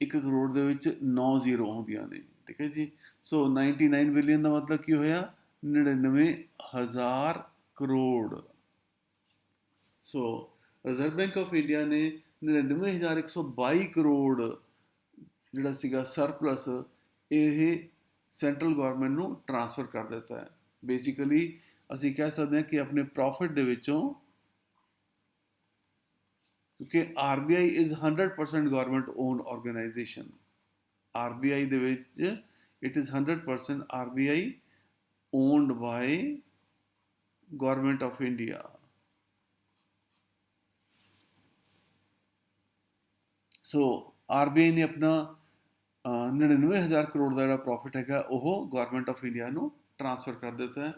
1 ਕਰੋੜ ਦੇ ਵਿੱਚ 9 ਜ਼ੀਰੋ ਹੁੰਦੀਆਂ ਨੇ। ਠੀਕ ਹੈ ਜੀ। ਸੋ 99 ਬਿਲੀਅਨ ਦਾ ਮਤਲਬ ਕੀ ਹੋਇਆ? 99,000 ਕਰੋੜ। ਸੋ ਰਿਜ਼ਰਵ ਬੈਂਕ ਆਫ ਇੰਡੀਆ ਨੇ 99,122 ਕਰੋੜ ਜਿਹੜਾ ਸੀਗਾ ਸਰਪਲਸ, ਇਹ ਸੈਂਟਰਲ ਗਵਰਨਮੈਂਟ ਨੂੰ ਟ੍ਰਾਂਸਫਰ ਕਰ ਦਿੱਤਾ ਹੈ। ਬੇਸਿਕਲੀ ਅਸੀਂ ਕਹਿ ਸਕਦੇ ਹਾਂ ਕਿ ਆਪਣੇ ਪ੍ਰੋਫਿਟ ਦੇ ਵਿੱਚੋਂ, ਕਿਉਂਕਿ RBI is 100% government owned organisation. RBI ਦੇ ਵਿੱਚ it is 100% RBI owned by government of India. So RBI ਨੇ ਆਪਣਾ 99,000 ਕਰੋੜ ਦਾ ਜਿਹੜਾ ਪ੍ਰੋਫਿਟ ਹੈਗਾ ਉਹ ਗਵਰਨਮੈਂਟ ਆਫ ਇੰਡੀਆ ਨੂੰ ਟ੍ਰਾਂਸਫਰ ਕਰ ਦਿੱਤਾ ਹੈ।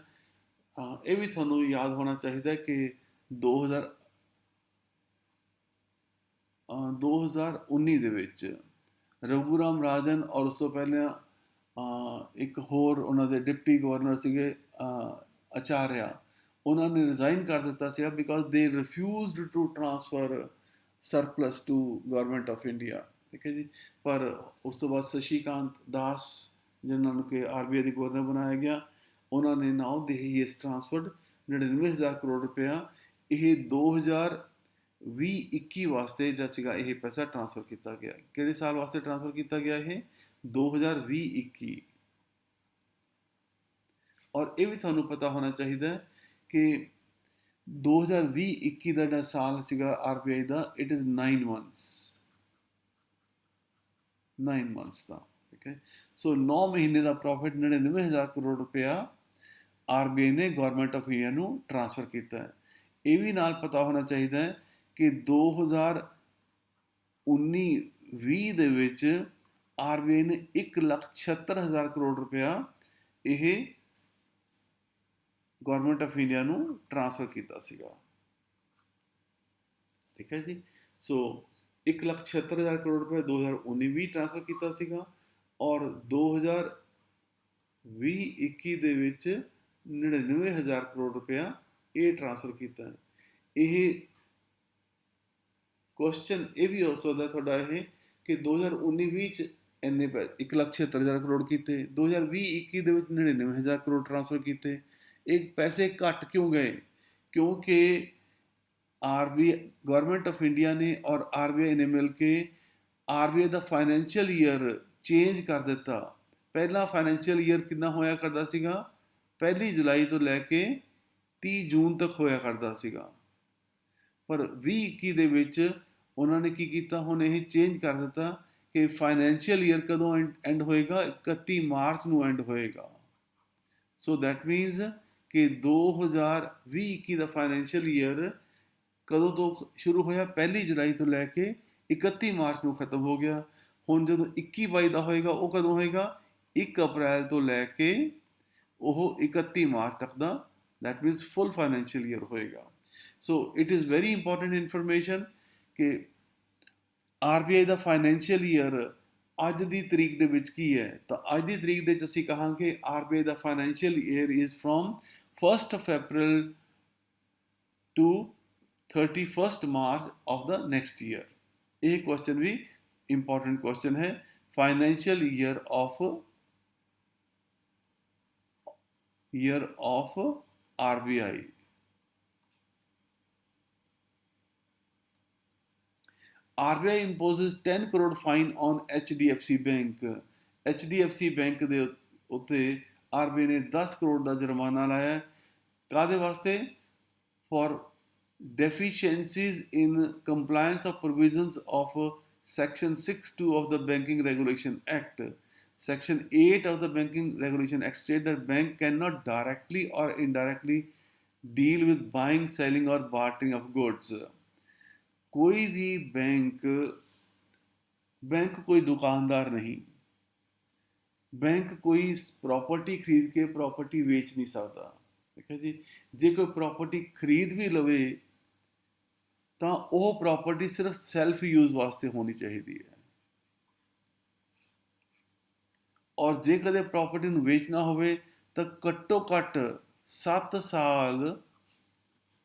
ਇਹ ਵੀ ਤੁਹਾਨੂੰ ਯਾਦ ਹੋਣਾ ਚਾਹੀਦਾ ਕਿ 2019 ਦੇ ਵਿੱਚ ਰਘੂਰਾਮ ਰਾਜਨ ਔਰ ਉਸ ਤੋਂ ਪਹਿਲਾਂ ਇੱਕ ਹੋਰ ਉਹਨਾਂ ਦੇ ਡਿਪਟੀ ਗਵਰਨਰ ਸੀਗੇ ਆਚਾਰਿਆ, ਉਹਨਾਂ ਨੇ ਰਿਜ਼ਾਈਨ ਕਰ ਦਿੱਤਾ ਸੀਗਾ because they refused to transfer surplus to government of India. ਠੀਕ ਹੈ ਜੀ। ਪਰ ਉਸ ਤੋਂ ਬਾਅਦ ਸ਼ਸ਼ੀਕਾਂਤ ਦਾਸ, ਜਿਨ੍ਹਾਂ ਨੂੰ ਕਿ ਆਰਬੀਆਈ ਦੇ ਗਵਰਨਰ ਬਣਾਇਆ ਗਿਆ, ਉਹਨਾਂ ਨੇ ਨਾਓ ਦੇ ਹੀ ਇਸ ਟ੍ਰਾਂਸਫਰਡ 99,000 ਕਰੋੜ ਰੁਪਇਆ ਇਹ 2020-21 ਵਾਸਤੇ ਜਿਹੜਾ ਸੀਗਾ ਇਹ ਪੈਸਾ ਟ੍ਰਾਂਸਫਰ ਕੀਤਾ ਗਿਆ। ਕਿਹੜੇ ਸਾਲ ਵਾਸਤੇ ਟ੍ਰਾਂਸਫਰ ਕੀਤਾ ਗਿਆ? ਇਹ 2020-21। ਔਰ ਇਹ ਵੀ ਤੁਹਾਨੂੰ ਪਤਾ ਹੋਣਾ ਚਾਹੀਦਾ ਕਿ 2020-21 ਦਾ ਜਿਹੜਾ ਸਾਲ ਸੀਗਾ ਆਰਬੀਆਈ ਦਾ, ਇਟ ਇਜ਼ 9 ਮੰਥਸ ਦਾ। ਠੀਕ ਹੈ। ਸੋ 9 ਮਹੀਨੇ ਦਾ ਪ੍ਰੋਫਿਟ 99,000 ਕਰੋੜ ਰੁਪਇਆ ਆਰਬੀਆਈ ਨੇ ਗਵਰਨਮੈਂਟ ਆਫ ਇੰਡੀਆ ਨੂੰ ਟ੍ਰਾਂਸਫਰ ਕੀਤਾ ਹੈ। ਇਹ ਵੀ ਨਾਲ ਪਤਾ ਹੋਣਾ ਚਾਹੀਦਾ ਹੈ ਕਿ 2019-20 ਦੇ ਵਿੱਚ ਆਰਬੀਆਈ ਨੇ 1,76,000 ਕਰੋੜ ਰੁਪਇਆ ਇਹ ਗਵਰਨਮੈਂਟ ਆਫ ਇੰਡੀਆ ਨੂੰ ਟ੍ਰਾਂਸਫਰ ਕੀਤਾ ਸੀਗਾ। ਠੀਕ ਹੈ ਜੀ। ਸੋ 1,76,000 ਕਰੋੜ ਰੁਪਏ 2019-20 ਟ੍ਰਾਂਸਫਰ ਕੀਤਾ ਸੀਗਾ ਔਰ 2020-21 ਦੇ ਵਿੱਚ 99,000 ਕਰੋੜ ਰੁਪਇਆ ਇਹ ਟ੍ਰਾਂਸਫਰ ਕੀਤਾ ਹੈ। ਇਹ ਕੁਐਸਚਨ ਇਹ ਵੀ ਹੋ ਸਕਦਾ ਤੁਹਾਡਾ ਇਹ ਕਿ 2019-20 ਚ ਇੰਨੇ 1,76,000 ਕਰੋੜ ਕੀਤੇ, 2020-21 ਦੇ ਵਿੱਚ 99,000 ਕਰੋੜ ਟ੍ਰਾਂਸਫਰ ਕੀਤੇ। ਇਹ ਪੈਸੇ ਘੱਟ ਕਿਉਂ ਗਏ? ਕਿਉਂਕਿ ਗਵਰਨਮੈਂਟ ਆਫ ਇੰਡੀਆ ਨੇ ਔਰ ਆਰਬੀਆਈ ਨੇ ਮਿਲ ਕੇ ਆਰਬੀਆਈ ਦਾ ਫਾਈਨੈਂਸ਼ੀਅਲ ਈਅਰ ਚੇਂਜ ਕਰ ਦਿੱਤਾ। ਪਹਿਲਾ ਫਾਈਨੈਂਸ਼ੀਅਲ ਈਅਰ ਕਿੰਨਾ ਹੋਇਆ ਕਰਦਾ ਸੀਗਾ? 1 ਜੁਲਾਈ ਤੋਂ ਲੈ ਕੇ 30 ਜੂਨ ਤੱਕ ਹੋਇਆ ਕਰਦਾ ਸੀਗਾ। ਪਰ 2021 ਦੇ ਵਿੱਚ ਉਹਨਾਂ ਨੇ ਕੀ ਕੀਤਾ? ਹੁਣ ਇਹ ਚੇਂਜ ਕਰ ਦਿੱਤਾ ਕਿ ਫਾਈਨੈਂਸ਼ੀਅਲ ਈਅਰ ਕਦੋਂ ਐਂਡ ਹੋਏਗਾ? 31 ਮਾਰਚ ਨੂੰ ਐਂਡ ਹੋਏਗਾ। ਸੋ ਦੈਟ ਮੀਨਸ ਕਿ 2020-21 ਦਾ ਫਾਈਨੈਂਸ਼ੀਅਲ ਈਅਰ ਕਦੋਂ ਤੋਂ ਸ਼ੁਰੂ ਹੋਇਆ? 1 ਜੁਲਾਈ ਤੋਂ ਲੈ ਕੇ 31 ਮਾਰਚ ਨੂੰ ਖਤਮ ਹੋ ਗਿਆ। ਹੁਣ ਜਦੋਂ 21-22 ਦਾ ਹੋਏਗਾ ਉਹ ਕਦੋਂ ਹੋਏਗਾ? 1 ਅਪ੍ਰੈਲ ਤੋਂ ਲੈ ਕੇ ਉਹ 31 ਮਾਰਚ ਤੱਕ ਦਾ, that means full financial year ਹੋਏਗਾ। So it is very important information ਕਿ ਆਰਬੀਆਈ ਦਾ ਫਾਈਨੈਂਸ਼ੀਅਲ ਈਅਰ ਅੱਜ ਦੀ ਤਰੀਕ ਦੇ ਵਿੱਚ ਕੀ ਹੈ। ਤਾਂ ਅੱਜ ਦੀ ਤਰੀਕ ਦੇ ਵਿੱਚ ਅਸੀਂ ਕਹਾਂਗੇ ਆਰਬੀਆਈ ਦਾ financial year is from 1 April to 31 March of the next year. ਇਹ ਕੁਐਸਚਨ ਵੀ ਇੰਪੋਰਟੈਂਟ ਕੁਐਸਚਨ ਹੈ financial year of RBI. RBI imposes 10 crore fine on HDFC Bank. HDFC bank ਦੇ ਉੱਤੇ RBI ਨੇ 10 ਕਰੋੜ ਦਾ ਜੁਰਮਾਨਾ ਲਾਇਆ ਕਾਹਦੇ ਵਾਸਤੇ? For deficiencies in compliance of provisions of Section 6(2) of the Banking Regulation Act. Section 8 of the Banking Regulation Act states that bank cannot directly or indirectly deal with buying, selling or bartering of goods. कोई भी bank कोई दुकानदार नहीं, bank कोई property खरीद के property बेच नहीं सकता, ठीक है जी। जे कोई प्रॉपर्टी खरीद भी लवे ਤਾਂ ਉਹ ਪ੍ਰੋਪਰਟੀ ਸਿਰਫ ਸੈਲਫ ਯੂਜ਼ ਵਾਸਤੇ ਹੋਣੀ ਚਾਹੀਦੀ ਹੈ, ਔਰ ਜੇ ਕਦੇ ਪ੍ਰੋਪਰਟੀ ਨੂੰ ਵੇਚਣਾ ਹੋਵੇ ਤਾਂ ਘੱਟੋ ਘੱਟ 7 ਸਾਲ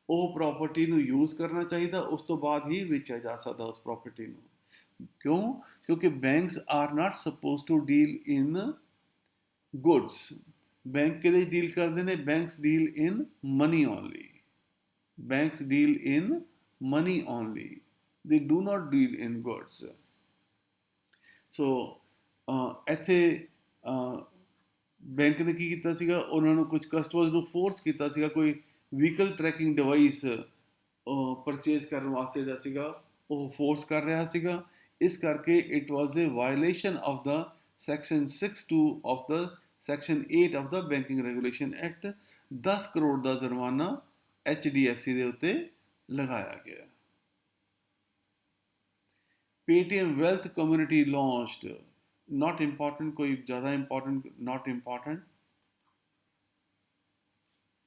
ਉਹ ਪ੍ਰੋਪਰਟੀ ਨੂੰ ਯੂਜ਼ ਕਰਨਾ ਚਾਹੀਦਾ, ਉਸ ਤੋਂ ਬਾਅਦ ਹੀ ਵੇਚਿਆ ਜਾ ਸਕਦਾ ਉਸ ਪ੍ਰੋਪਰਟੀ ਨੂੰ। ਕਿਉਂ? ਕਿਉਂਕਿ banks are not suppose to deal in goods. Bank ਕਿਹਦੇ ਡੀਲ ਕਰਦੇ ਨੇ? Banks deal in money only. Banks deal in money only, they do not deal in goods. So ਇੱਥੇ ਬੈਂਕ ਨੇ ਕੀ ਕੀਤਾ ਸੀਗਾ, ਉਹਨਾਂ ਨੂੰ ਕੁਝ ਕਸਟਮਰਸ ਨੂੰ ਫੋਰਸ ਕੀਤਾ ਸੀਗਾ ਕੋਈ ਵਹੀਕਲ ਟਰੈਕਿੰਗ ਡਿਵਾਈਸ ਪਰਚੇਜ਼ ਕਰਨ ਵਾਸਤੇ ਜਿਹੜਾ ਸੀਗਾ ਉਹ ਫੋਰਸ ਕਰ ਰਿਹਾ ਸੀਗਾ। ਇਸ ਕਰਕੇ it was a violation of the section 6(2) of the section 8 of the banking regulation act. 10 crore ਦਾ ਜੁਰਮਾਨਾ HDFC ਦੇ ਉੱਤੇ लगाया गया। Paytm Wealth Community launched, not important, कोई ज़्यादा important, not important,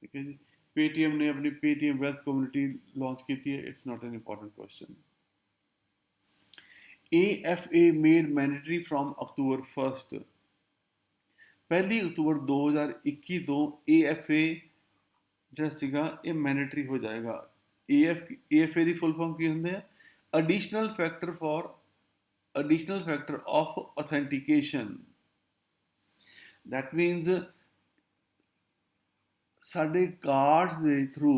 ठीक है जी। Paytm ने अपनी Paytm Wealth Community launch की थी, it's not an important question. AFA made mandatory from October 1st. 1 October 2021 ਤੋਂ AFA ਜਿਹੜਾ ਸੀਗਾ ਇਹ ਮੈਂਡੇਟਰੀ ਹੋ ਜਾਏਗਾ। AFA ਦੀ ਫੁੱਲ ਫਾਰਮ ਕੀ ਹੁੰਦੇ ਆ? Additional factor of authentication. That means ਸਾਡੇ ਕਾਰਡਸ ਦੇ ਥਰੂ,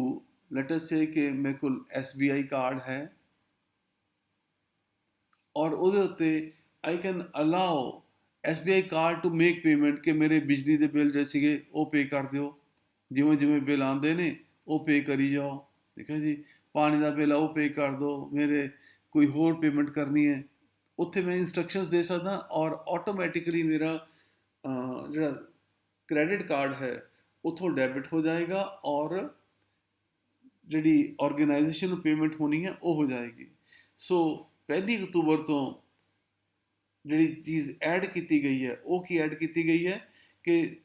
let us say ਕਿ ਮੇਰੇ ਕੋਲ SBI ਕਾਰਡ ਹੈ ਔਰ ਉਹਦੇ ਉੱਤੇ I can allow SBI card to make payment ਕਿ ਮੇਰੇ ਬਿਜਲੀ ਦੇ ਬਿੱਲ ਜਿਹੜੇ ਸੀਗੇ ਉਹ ਪੇ ਕਰ ਦਿਓ, ਜਿਵੇਂ ਜਿਵੇਂ ਬਿੱਲ ਆਉਂਦੇ ਨੇ ਉਹ ਪੇ ਕਰੀ ਜਾਓ, ਠੀਕ ਹੈ ਜੀ। ਪਾਣੀ ਦਾ ਬਿੱਲ ਆ ਉਹ ਪੇ ਕਰ ਦਿਓ, ਮੇਰੇ ਕੋਈ ਹੋਰ ਪੇਮੈਂਟ ਕਰਨੀ ਹੈ ਉੱਥੇ ਮੈਂ ਇੰਸਟਰਕਸ਼ਨਸ ਦੇ ਸਕਦਾ ਔਰ ਆਟੋਮੈਟਿਕਲੀ ਮੇਰਾ ਜਿਹੜਾ ਕ੍ਰੈਡਿਟ ਕਾਰਡ ਹੈ ਉੱਥੋਂ ਡੈਬਿਟ ਹੋ ਜਾਏਗਾ ਔਰ ਜਿਹੜੀ ਆਰਗੇਨਾਈਜੇਸ਼ਨ ਨੂੰ ਪੇਮੈਂਟ ਹੋਣੀ ਹੈ ਉਹ ਹੋ ਜਾਏਗੀ। ਸੋ 1 ਅਕਤੂਬਰ ਤੋਂ ਜਿਹੜੀ ਚੀਜ਼ ਐਡ ਕੀਤੀ ਗਈ ਹੈ ਉਹ ਕੀ ਐਡ ਕੀਤੀ ਗਈ ਹੈ ਕਿ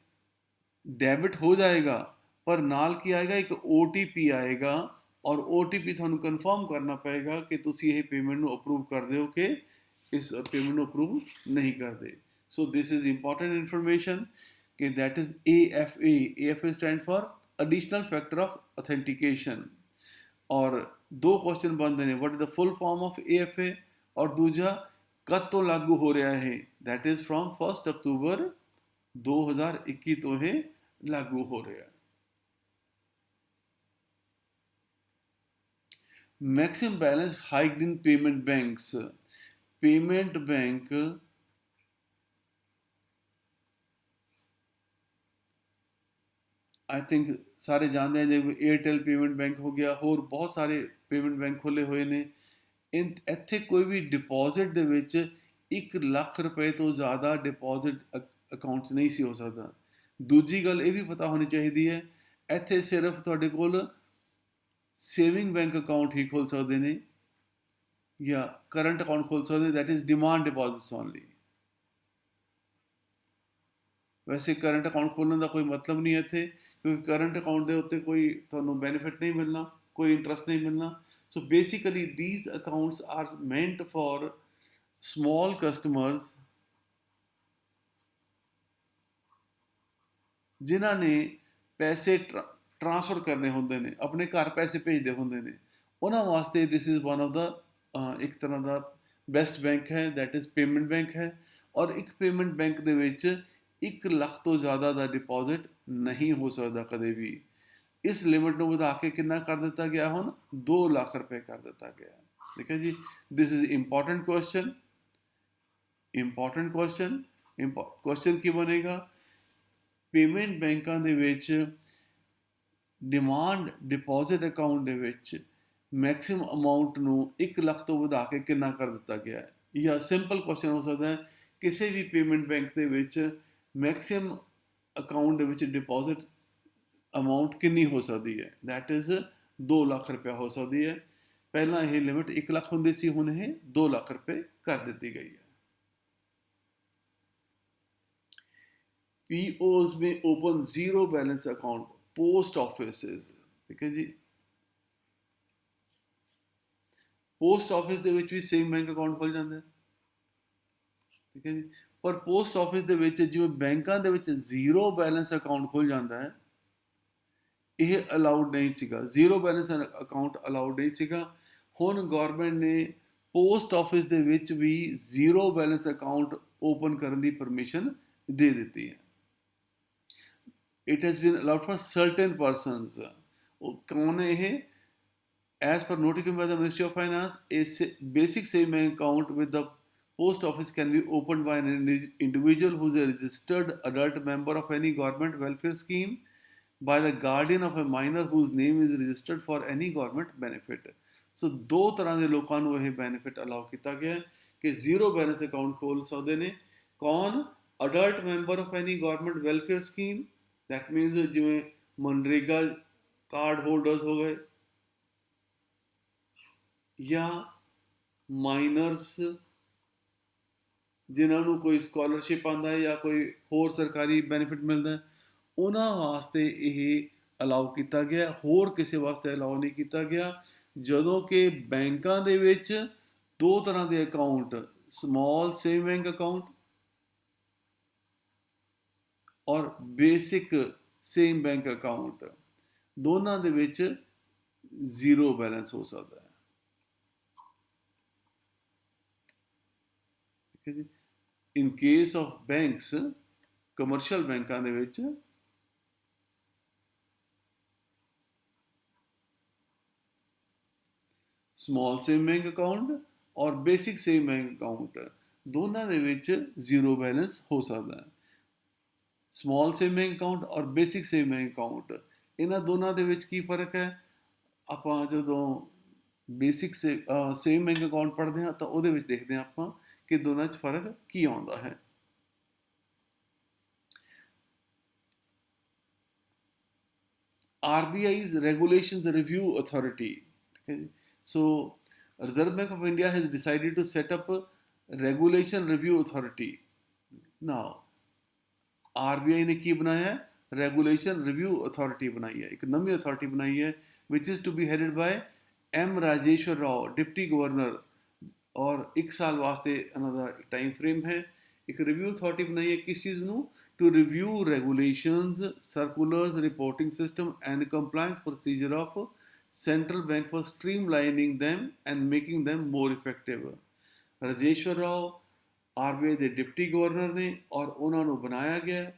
ਡੈਬਿਟ ਹੋ ਜਾਏਗਾ ਪਰ ਨਾਲ ਕੀ ਆਏਗਾ, ਇੱਕ OTP ਆਏਗਾ ਔਰ OTP ਤੁਹਾਨੂੰ ਕਨਫਰਮ ਕਰਨਾ ਪਏਗਾ ਕਿ ਤੁਸੀਂ ਇਹ ਪੇਮੈਂਟ ਨੂੰ ਅਪਰੂਵ ਕਰਦੇ ਹੋ ਕਿ ਇਸ ਪੇਮੈਂਟ ਨੂੰ ਅਪਰੂਵ ਨਹੀਂ ਕਰਦੇ। So this is important information ਕਿ that is AFA। AFA stand for additional factor of authentication. ਔਰ 2 ਕੁਐਸਚਨ ਬਣਦੇ ਨੇ, what is the full form of AFA ਔਰ ਦੂਜਾ ਕਦ ਤੋਂ ਲਾਗੂ ਹੋ ਰਿਹਾ ਹੈ? ਦੈਟ ਇਜ਼ ਫਰੋਮ 1 ਅਕਤੂਬਰ 2021 ਤੋਂ ਇਹ ਲਾਗੂ ਹੋ ਰਿਹਾ। Maximum balance hiked in payment banks. Payment bank I think ਸਾਰੇ ਜਾਣਦੇ ਆ, ਜਿਵੇਂ ਏਅਰਟੈਲ ਪੇਮੈਂਟ ਬੈਂਕ ਹੋ ਗਿਆ, ਹੋਰ ਬਹੁਤ ਸਾਰੇ ਪੇਮੈਂਟ ਬੈਂਕ ਖੋਲ੍ਹੇ ਹੋਏ ਨੇ। ਇੱਥੇ ਕੋਈ ਵੀ ਡਿਪੋਜ਼ਿਟ ਦੇ ਵਿੱਚ 1 ਲੱਖ ਰੁਪਏ ਤੋਂ ਜ਼ਿਆਦਾ ਡਿਪੋਜ਼ਿਟ ਅਕਾਊਂਟ 'ਚ ਨਹੀਂ ਸੀ ਹੋ ਸਕਦਾ। ਦੂਜੀ ਗੱਲ ਇਹ ਵੀ ਪਤਾ ਹੋਣੀ ਚਾਹੀਦੀ ਹੈ, ਇੱਥੇ ਸਿਰਫ ਤੁਹਾਡੇ ਕੋਲ ਸੇਵਿੰਗ ਬੈਂਕ ਅਕਾਊਂਟ ਹੀ ਖੋਲ੍ਹ ਸਕਦੇ ਨੇ ਜਾਂ ਕਰੰਟ ਅਕਾਊਂਟ ਖੋਲ੍ਹ ਸਕਦੇ, ਦੈਟ ਇਜ਼ ਡਿਮਾਂਡ ਡਿਪੋਜ਼ਿਟਸ ਓਨਲੀ। ਵੈਸੇ ਕਰੰਟ ਅਕਾਊਂਟ ਖੋਲ੍ਹਣ ਦਾ ਕੋਈ ਮਤਲਬ ਨਹੀਂ ਹੈ ਇੱਥੇ, ਕਿਉਂਕਿ ਕਰੰਟ ਅਕਾਊਂਟ ਦੇ ਉੱਤੇ ਕੋਈ ਤੁਹਾਨੂੰ ਬੈਨੀਫਿਟ ਨਹੀਂ ਮਿਲਣਾ, ਕੋਈ ਇੰਟਰਸਟ ਨਹੀਂ ਮਿਲਣਾ। So basically these accounts are meant for small customers ਜਿਨ੍ਹਾਂ ਨੇ ਪੈਸੇ ਟ੍ਰਾਂਸਫਰ ਕਰਨੇ ਹੁੰਦੇ ਨੇ, ਆਪਣੇ ਘਰ ਪੈਸੇ ਭੇਜਦੇ ਹੁੰਦੇ ਨੇ, ਉਹਨਾਂ ਵਾਸਤੇ ਦਿਸ ਇਜ਼ ਵਨ ਆਫ ਦਾ ਇੱਕ ਤਰ੍ਹਾਂ ਦਾ ਬੈਸਟ ਬੈਂਕ ਹੈ, ਦੈਟ ਇਜ਼ ਪੇਮੈਂਟ ਬੈਂਕ ਹੈ, ਔਰ ਇੱਕ ਪੇਮੈਂਟ ਬੈਂਕ ਦੇ ਵਿੱਚ 1 ਲੱਖ ਤੋਂ ਜ਼ਿਆਦਾ ਦਾ ਡਿਪੋਜ਼ਿਟ ਨਹੀਂ ਹੋ ਸਕਦਾ ਕਦੇ ਵੀ। ਇਸ ਲਿਮਿਟ ਨੂੰ ਵਧਾ ਕੇ ਕਿੰਨਾ ਕਰ ਦਿੱਤਾ ਗਿਆ, ਹੁਣ 2 ਲੱਖ ਰੁਪਏ ਕਰ ਦਿੱਤਾ ਗਿਆ। ਠੀਕ ਹੈ ਜੀ, this is important question. Important question, question ਕੀ ਬਣੇਗਾ, ਪੇਮੈਂਟ ਬੈਂਕਾਂ ਦੇ ਵਿੱਚ ਡਿਮਾਂਡ ਡਿਪੋਜ਼ਿਟ ਅਕਾਊਂਟ ਦੇ ਵਿੱਚ ਮੈਕਸਿਮਮ ਅਮਾਊਂਟ ਨੂੰ 1 ਲੱਖ ਤੋਂ ਵਧਾ ਕੇ ਕਿੰਨਾ ਕਰ ਦਿੱਤਾ ਗਿਆ ਹੈ। ਜਾਂ ਸਿੰਪਲ ਕੁਐਸਚਨ ਹੋ ਸਕਦਾ ਹੈ, ਕਿਸੇ ਵੀ ਪੇਮੈਂਟ ਬੈਂਕ ਦੇ ਵਿੱਚ ਮੈਕਸਿਮਮ ਅਕਾਊਂਟ ਦੇ ਵਿੱਚ ਡਿਪੋਜ਼ਿਟ ਅਮਾਊਂਟ ਕਿੰਨੀ ਹੋ ਸਕਦੀ ਹੈ, ਦੈਟ ਇਜ਼ 2 ਲੱਖ ਰੁਪਇਆ ਹੋ ਸਕਦੀ ਹੈ। ਪਹਿਲਾਂ ਇਹ ਲਿਮਿਟ 1 ਲੱਖ ਹੁੰਦੀ ਸੀ, ਹੁਣ ਇਹ 2 ਲੱਖ ਰੁਪਏ ਕਰ ਦਿੱਤੀ ਗਈ ਹੈ। POs में open zero balance account post office, ठीक है जी। पोस्ट ऑफिस ਦੇ ਵਿੱਚ ਵੀ ਸੇਮ ਬੈਂਕ ਅਕਾਊਂਟ ਖੁੱਲ ਜਾਂਦਾ ਹੈ, ਠੀਕ ਹੈ ਜੀ। ਪਰ ਪੋਸਟ ਆਫਿਸ ਦੇ ਵਿੱਚ ਜਿਵੇਂ ਬੈਂਕਾਂ ਦੇ ਵਿੱਚ ਜ਼ੀਰੋ ਬੈਲੈਂਸ ਅਕਾਊਂਟ ਖੁੱਲ ਜਾਂਦਾ ਹੈ, ਇਹ ਅਲਾਉਡ ਨਹੀਂ ਸੀਗਾ, ਜ਼ੀਰੋ ਬੈਲੈਂਸ ਅਕਾਊਂਟ ਅਲਾਉਡ ਨਹੀਂ ਸੀਗਾ। ਹੁਣ ਗਵਰਨਮੈਂਟ ਨੇ ਪੋਸਟ ਆਫਿਸ ਦੇ ਵਿੱਚ ਵੀ ਜ਼ੀਰੋ ਬੈਲੈਂਸ ਅਕਾਊਂਟ ਓਪਨ ਕਰਨ ਦੀ ਪਰਮਿਸ਼ਨ ਦੇ ਦਿੱਤੀ ਹੈ। It has been allowed for certain persons. कौन है ये? As per notification by the Ministry of Finance, a basic saving account with the post office can be opened by an individual who is a registered adult member of any government welfare scheme, by the guardian of a minor whose name is registered for any government benefit. So दो तरह के लोगों को यह benefit allow किया गया कि zero balance account खोल सकते हैं। कौन? Adult member of any government welfare scheme, that means जिमें मनरेगा कार्ड होल्डर्स हो गए, या माइनर्स जिन्होंने कोई स्कॉलरशिप आता है या कोई होर सरकारी बेनिफिट मिलता है, उन्होंने वास्ते ये अलाउ किया गया, होर किसी वास्ते अलाउ नहीं किया गया। जदों कि बैंकों के विच दो तरह के account, small saving bank account और बेसिक सेम बैंक अकाउंट, दोनों दे विच जीरो बैलेंस हो सकता है, ठीक है जी। In case of banks, commercial बैंकों दे विच स्मॉल सेम बैंक अकाउंट और बेसिक सेम बैंक अकाउंट, दोनों दे विच जीरो बैलेंस हो सकता है। ਸਮੋਲ ਸੇਵਿੰਗ ਅਕਾਊਂਟ ਔਰ ਬੇਸਿਕ ਸੇਵਿੰਗ ਅਕਾਊਂਟ, ਇਹਨਾਂ ਦੋਨਾਂ ਦੇ ਵਿੱਚ ਕੀ ਫਰਕ ਹੈ? ਆਪਾਂ ਜਦੋਂ ਬੇਸਿਕ ਸੇਵਿੰਗ ਬੈਂਕ ਅਕਾਊਂਟ ਪੜ੍ਹਦੇ ਹਾਂ ਤਾਂ ਉਹਦੇ ਵਿੱਚ ਦੇਖਦੇ ਹਾਂ ਆਪਾਂ ਕਿ ਦੋਨਾਂ 'ਚ ਫਰਕ ਕੀ ਆਉਂਦਾ ਹੈ। RBI's Regulations Review Authority, ठीक है जी। So Reserve Bank of India has decided to set up a Regulation Review Authority. Now RBI ने की बनाया है? रेगुलेशन रिव्यू अथॉरिटी बनाई है, एक नवी अथॉरिटी बनाई है, which is to be headed by M Rajeshwar Rao, deputy governor, और 1 साल वास्ते अनदर टाइम फ्रेम है। एक रिव्यू अथॉरिटी बनाई है किस चीज़ ਨੂੰ? To review regulations, circulars, reporting system and compliance procedure of central bank for streamlining them and making them more effective. Rajeshwar Rao RBI ਦੇ ਡਿਪਟੀ ਗਵਰਨਰ ਨੇ ਔਰ ਉਹਨਾਂ ਨੂੰ ਬਣਾਇਆ ਗਿਆ,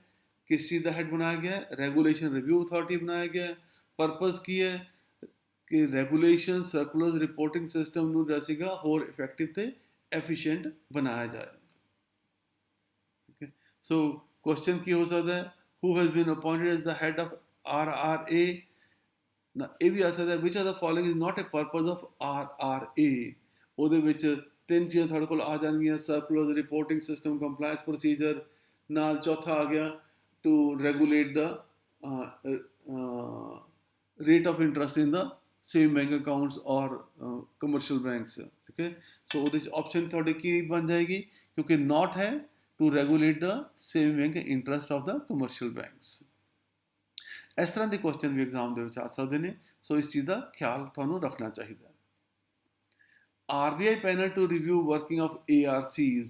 ਕਿਸ ਚੀਜ਼ ਦਾ ਹੈਡ ਬਣਾਇਆ ਗਿਆ? ਰੈਗੂਲੇਸ਼ਨ ਰਿਵਿਊ ਅਥਾਰਟੀ ਬਣਾਇਆ ਗਿਆ। ਪਰਪਸ ਕੀ ਹੈ ਕਿ ਰੈਗੂਲੇਸ਼ਨ, ਸਰਕੂਲਰਸ, ਰਿਪੋਰਟਿੰਗ ਸਿਸਟਮ ਨੂੰ ਜਿਹੜਾ ਸੀਗਾ ਹੋਰ ਇਫੈਕਟਿਵ ਤੇ ਐਫੀਸ਼ੀਐਂਟ ਬਣਾਇਆ ਜਾਏ। ਠੀਕ ਹੈ, ਸੋ ਕੁਐਸਚਨ ਕੀ ਹੋ ਸਕਦਾ ਹੈ? Who has been appointed as the head of RRA। ਨਾ ਇਹ ਵੀ ਆ ਸਕਦਾ which are the following is not a purpose of RRA। ਉਹਦੇ ਵਿੱਚ 3 ਚੀਜ਼ਾਂ ਤੁਹਾਡੇ ਕੋਲ ਆ ਜਾਣਗੀਆਂ, circular, reporting system, compliance procedure, ਨਾਲ ਚੌਥਾ ਆ ਗਿਆ to regulate the rate of interest in the same bank accounts ਔਰ ਕਮਰਸ਼ੀਅਲ ਬੈਂਕਸ। ਠੀਕ ਹੈ, ਸੋ ਉਹਦੇ 'ਚ ਆਪਸ਼ਨ ਤੁਹਾਡੇ ਕੀ ਬਣ ਜਾਏਗੀ? ਕਿਉਂਕਿ ਨੋਟ ਹੈ to regulate the same bank interest of the commercial banks. ਇਸ ਤਰ੍ਹਾਂ ਦੇ ਕੁਐਸਚਨ ਵੀ ਐਗਜ਼ਾਮ ਦੇ ਵਿੱਚ ਆ ਸਕਦੇ ਨੇ, ਸੋ ਇਸ ਚੀਜ਼ ਦਾ ਖਿਆਲ ਤੁਹਾਨੂੰ ਰੱਖਣਾ ਚਾਹੀਦਾ। RBI panel to review working of ARCs।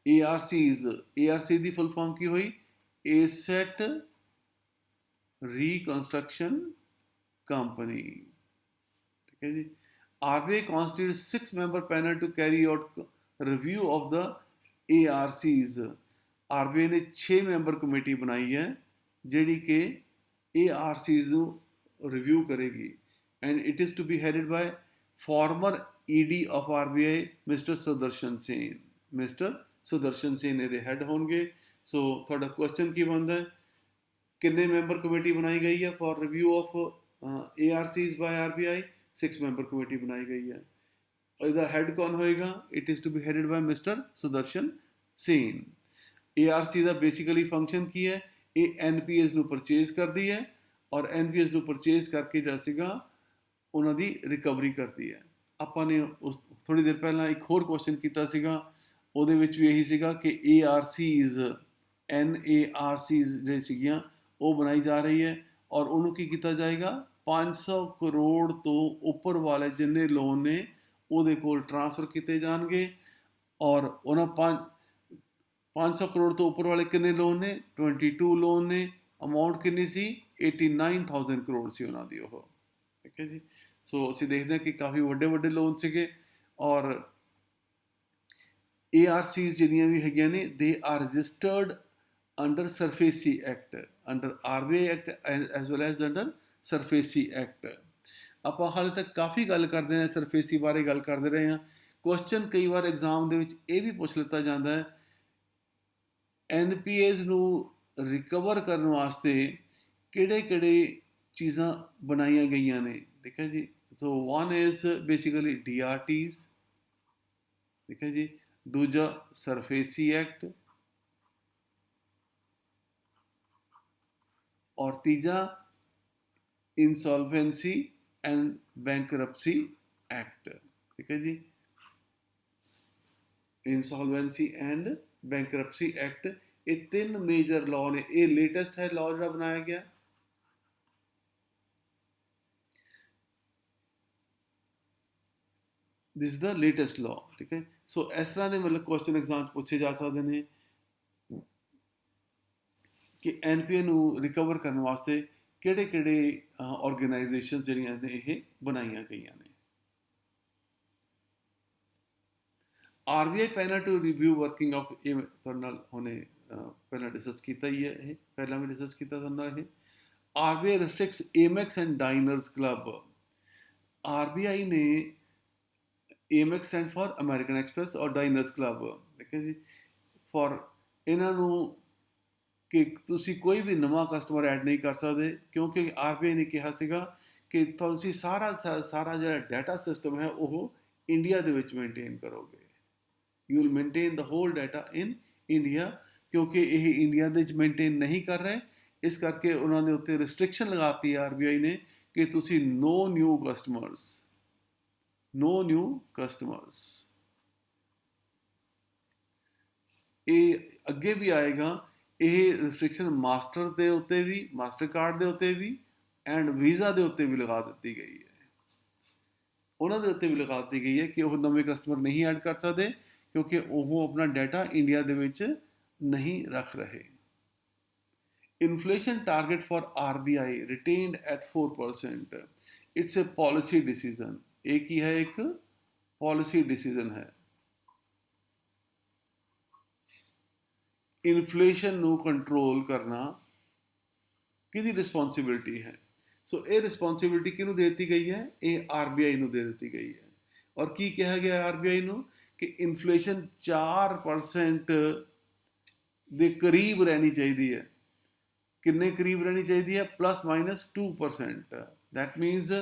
ARC ਦੀ ਫੁੱਲ ਫਾਰਮ ਕੀ ਹੋਈ? Asset Reconstruction Company, ठीक है जी। RBI constitutes 6-member panel to carry out review of the ARCs। RBI ਨੇ 6 ਮੈਂਬਰ ਕਮੇਟੀ ਬਣਾਈ ਹੈ ਜਿਹੜੀ ਕਿ ARCs ਨੂੰ ਰਿਵਿਊ ਕਰੇਗੀ, and it is to be headed by former ED of RBI mister Sudarshan Sen. Mister Sudarshan Sen ਇਹਦੇ ਹੈਡ ਹੋਣਗੇ। ਸੋ ਤੁਹਾਡਾ ਕੁਐਸਚਨ ਕੀ ਬਣਦਾ ਹੈ, ਕਿੰਨੇ ਮੈਂਬਰ ਕਮੇਟੀ ਬਣਾਈ ਗਈ ਹੈ for review of ARCs by RBI? 6 member committee ਬਣਾਈ ਗਈ ਹੈ। ਇਹਦਾ ਹੈਡ ਕੌਣ ਹੋਏਗਾ? It is to be headed by mister Sudarshan Sen. ARC ਦਾ ਬੇਸਿਕਲੀ ਫੰਕਸ਼ਨ ਕੀ ਹੈ? ਇਹ NPS ਨੂੰ ਪਰਚੇਜ਼ ਕਰਦੀ ਹੈ ਔਰ NPS ਨੂੰ ਪਰਚੇਜ਼ ਕਰਕੇ ਜਿਹੜਾ ਸੀਗਾ ਉਹਨਾਂ ਦੀ ਰਿਕਵਰੀ ਕਰਦੀ ਹੈ। ਆਪਾਂ ਨੇ ਉਸ ਥੋੜ੍ਹੀ ਦੇਰ ਪਹਿਲਾਂ ਇੱਕ ਹੋਰ ਕੁਐਸਚਨ ਕੀਤਾ ਸੀਗਾ, ਉਹਦੇ ਵਿੱਚ ਵੀ ਇਹੀ ਸੀਗਾ ਕਿ ARCs NARCs ਜਿਹੜੇ ਸੀਗੀਆਂ ਉਹ ਬਣਾਈ ਜਾ ਰਹੀ ਹੈ ਔਰ ਉਹਨੂੰ ਕੀ ਕੀਤਾ ਜਾਏਗਾ, 500 ਕਰੋੜ ਤੋਂ ਉੱਪਰ ਵਾਲੇ ਜਿੰਨੇ ਲੋਨ ਨੇ ਉਹਦੇ ਕੋਲ ਟ੍ਰਾਂਸਫਰ ਕੀਤੇ ਜਾਣਗੇ। ਔਰ ਉਹਨਾਂ 500 ਕਰੋੜ ਤੋਂ ਉੱਪਰ ਵਾਲੇ ਕਿੰਨੇ ਲੋਨ ਨੇ? 22 ਲੋਨ ਨੇ। ਅਮਾਊਂਟ ਕਿੰਨੀ ਸੀ? 89,000 ਕਰੋੜ ਸੀ ਉਹਨਾਂ ਦੀ ਉਹ। ਠੀਕ ਹੈ ਜੀ। ਸੋ ਅਸੀਂ ਦੇਖਦੇ ਹਾਂ ਕਿ ਕਾਫੀ ਵੱਡੇ ਵੱਡੇ ਲੋਨ ਸੀਗੇ। ਔਰ ARCs ਜਿਹੜੀਆਂ ਵੀ ਹੈਗੀਆਂ ਨੇ, they are registered under SARFAESI act, under RBI act as well as under SARFAESI act. ਆਪਾਂ ਹਾਲੇ ਤੱਕ ਕਾਫੀ ਗੱਲ ਕਰਦੇ ਹਾਂ, ਸਰਫੇਸੀ ਬਾਰੇ ਗੱਲ ਕਰਦੇ ਰਹੇ ਹਾਂ। ਕੁਐਸਚਨ ਕਈ ਵਾਰ ਐਗਜ਼ਾਮ ਦੇ ਵਿੱਚ ਇਹ ਵੀ ਪੁੱਛ ਲਿੱਤਾ ਜਾਂਦਾ ਹੈ, NPAs ਨੂੰ ਰਿਕਵਰ ਕਰਨ ਵਾਸਤੇ ਕਿਹੜੇ ਕਿਹੜੇ ਚੀਜ਼ਾਂ ਬਣਾਈਆਂ ਗਈਆਂ ਨੇ। ਠੀਕ ਹੈ ਜੀ। ਸੋ ਵਨ ਇਜ਼ ਬੇਸਿਕਲੀ DRTs। ਠੀਕ ਹੈ ਜੀ। ਦੂਜਾ ਸਰਫੇਸੀ ਐਕਟ, ਔਰ ਤੀਜਾ ਇੰਸੋਲਵੇਂਸੀ ਐਂਡ ਬੈਂਕਰਪਸੀ ਐਕਟ। ਠੀਕ ਹੈ ਜੀ। ਇੰਸੋਲਵੇਂਸੀ ਐਂਡ ਬੈਂਕਰਪਸੀ ਐਕਟ, ਇਹ 3 ਮੇਜਰ ਲਾਅ ਨੇ। ਇਹ ਲੇਟੈਸਟ ਹੈ ਲਾਅ ਜਿਹੜਾ ਬਣਾਇਆ ਗਿਆ। ਦਿਸ ਇਜ਼ ਦਾ ਲੇਟੈਸਟ ਲਾਅ। ਠੀਕ ਹੈ। ਸੋ ਇਸ ਤਰ੍ਹਾਂ ਦੇ ਮਤਲਬ ਕੁਐਸਚਨ ਐਗਜ਼ਾਮ 'ਚ ਪੁੱਛੇ ਜਾ ਸਕਦੇ ਨੇ ਕਿ NPA ਨੂੰ ਰਿਕਵਰ ਕਰਨ ਵਾਸਤੇ ਕਿਹੜੇ ਕਿਹੜੇ ਆਰਗੇਨਾਈਜੇਸ਼ਨ ਜਿਹੜੀਆਂ ਨੇ ਇਹ ਬਣਾਈਆਂ ਗਈਆਂ ਨੇ। RBI panel to review working of, ਇਹ ਤੁਹਾਡੇ ਨਾਲ ਹੁਣੇ ਪਹਿਲਾਂ ਡਿਸਕਸ ਕੀਤਾ ਹੀ ਹੈ, ਇਹ ਪਹਿਲਾਂ ਵੀ ਡਿਸਕਸ ਕੀਤਾ ਤੁਹਾਡੇ ਨਾਲ। ਇਹ RBI restricts Amex and Diners Club। RBI ਨੇ Amex stand for American express ਔਰ ਡਾਈਨਰਸ ਕਲੱਬ। ਠੀਕ ਹੈ ਜੀ। ਫॉर ਇਹਨਾਂ ਨੂੰ ਕਿ ਤੁਸੀਂ ਕੋਈ ਵੀ ਨਵਾਂ ਕਸਟਮਰ ਐਡ ਨਹੀਂ ਕਰ ਸਕਦੇ, ਕਿਉਂਕਿ RBI ਨੇ ਕਿਹਾ ਸੀਗਾ ਕਿ ਤੁਸੀਂ ਸਾਰਾ ਜਿਹੜਾ ਡਾਟਾ ਸਿਸਟਮ ਹੈ ਉਹ ਇੰਡੀਆ ਦੇ ਵਿੱਚ ਮੇਨਟੇਨ ਕਰੋਗੇ। You will maintain the whole data in India. ਕਿਉਂਕਿ ਇਹ ਇੰਡੀਆ ਦੇ ਵਿੱਚ ਮੇਨਟੇਨ ਨਹੀਂ ਕਰ ਰਹੇ, ਇਸ ਕਰਕੇ ਉਹਨਾਂ ਦੇ ਉੱਤੇ ਰਿਸਟ੍ਰਿਕਸ਼ਨ ਲਗਾਤੀ RBI ਨੇ ਕਿ ਤੁਸੀਂ ਨੋ ਨਿਊ ਕਸਟਮਰਸ। ਇਹ ਅੱਗੇ ਵੀ ਆਏਗਾ। ਇਹ ਰਿਸਟ੍ਰਿਕਸ਼ਨ ਮਾਸਟਰ ਦੇ ਉੱਤੇ ਵੀ, ਮਾਸਟਰ ਕਾਰਡ ਦੇ ਉੱਤੇ ਵੀ ਐਂਡ ਵੀਜ਼ਾ ਦੇ ਉੱਤੇ ਵੀ ਲਗਾ ਦਿੱਤੀ ਗਈ ਹੈ। ਉਹਨਾਂ ਦੇ ਉੱਤੇ ਵੀ ਲਗਾ ਦਿੱਤੀ ਗਈ ਹੈ ਕਿ ਉਹ ਨਵੇਂ ਕਸਟਮਰ ਨਹੀਂ ਐਡ ਕਰ ਸਕਦੇ ਕਿਉਂਕਿ ਉਹ ਆਪਣਾ ਡਾਟਾ ਇੰਡੀਆ ਦੇ ਵਿੱਚ ਨਹੀਂ ਰੱਖ ਰਹੇ। Inflation target for RBI retained at 4%। It's a policy decision. ਇਹ ਕੀ ਹੈ? ਇੱਕ ਪॉलिसी डिसीजन ਹੈ। ਇਨਫਲੇਸ਼ਨ ਨੂੰ ਕੰਟਰੋਲ ਕਰਨਾ ਕਿਹਦੀ ਰਿਸਪੌਂਸਿਬਿਲਿਟੀ ਹੈ? ਸੋ ਇਹ ਰਿਸਪੌਂਸਿਬਿਲਿਟੀ ਕਿਹਨੂੰ ਦੇ ਦਿੱਤੀ ਗਈ ਹੈ? ਇਹ RBI ਨੂੰ ਦੇ ਦਿੱਤੀ ਗਈ ਹੈ। ਔਰ ਕੀ ਕਿਹਾ ਗਿਆ RBI ਨੂੰ ਕਿ ਇਨਫਲੇਸ਼ਨ 4% ਦੇ ਕਰੀਬ ਰਹਿਣੀ ਚਾਹੀਦੀ ਹੈ। ਕਿੰਨੇ ਕਰੀਬ ਰਹਿਣੀ ਚਾਹੀਦੀ ਹੈ? ±2%। ਦੈਟ ਮੀਨਸ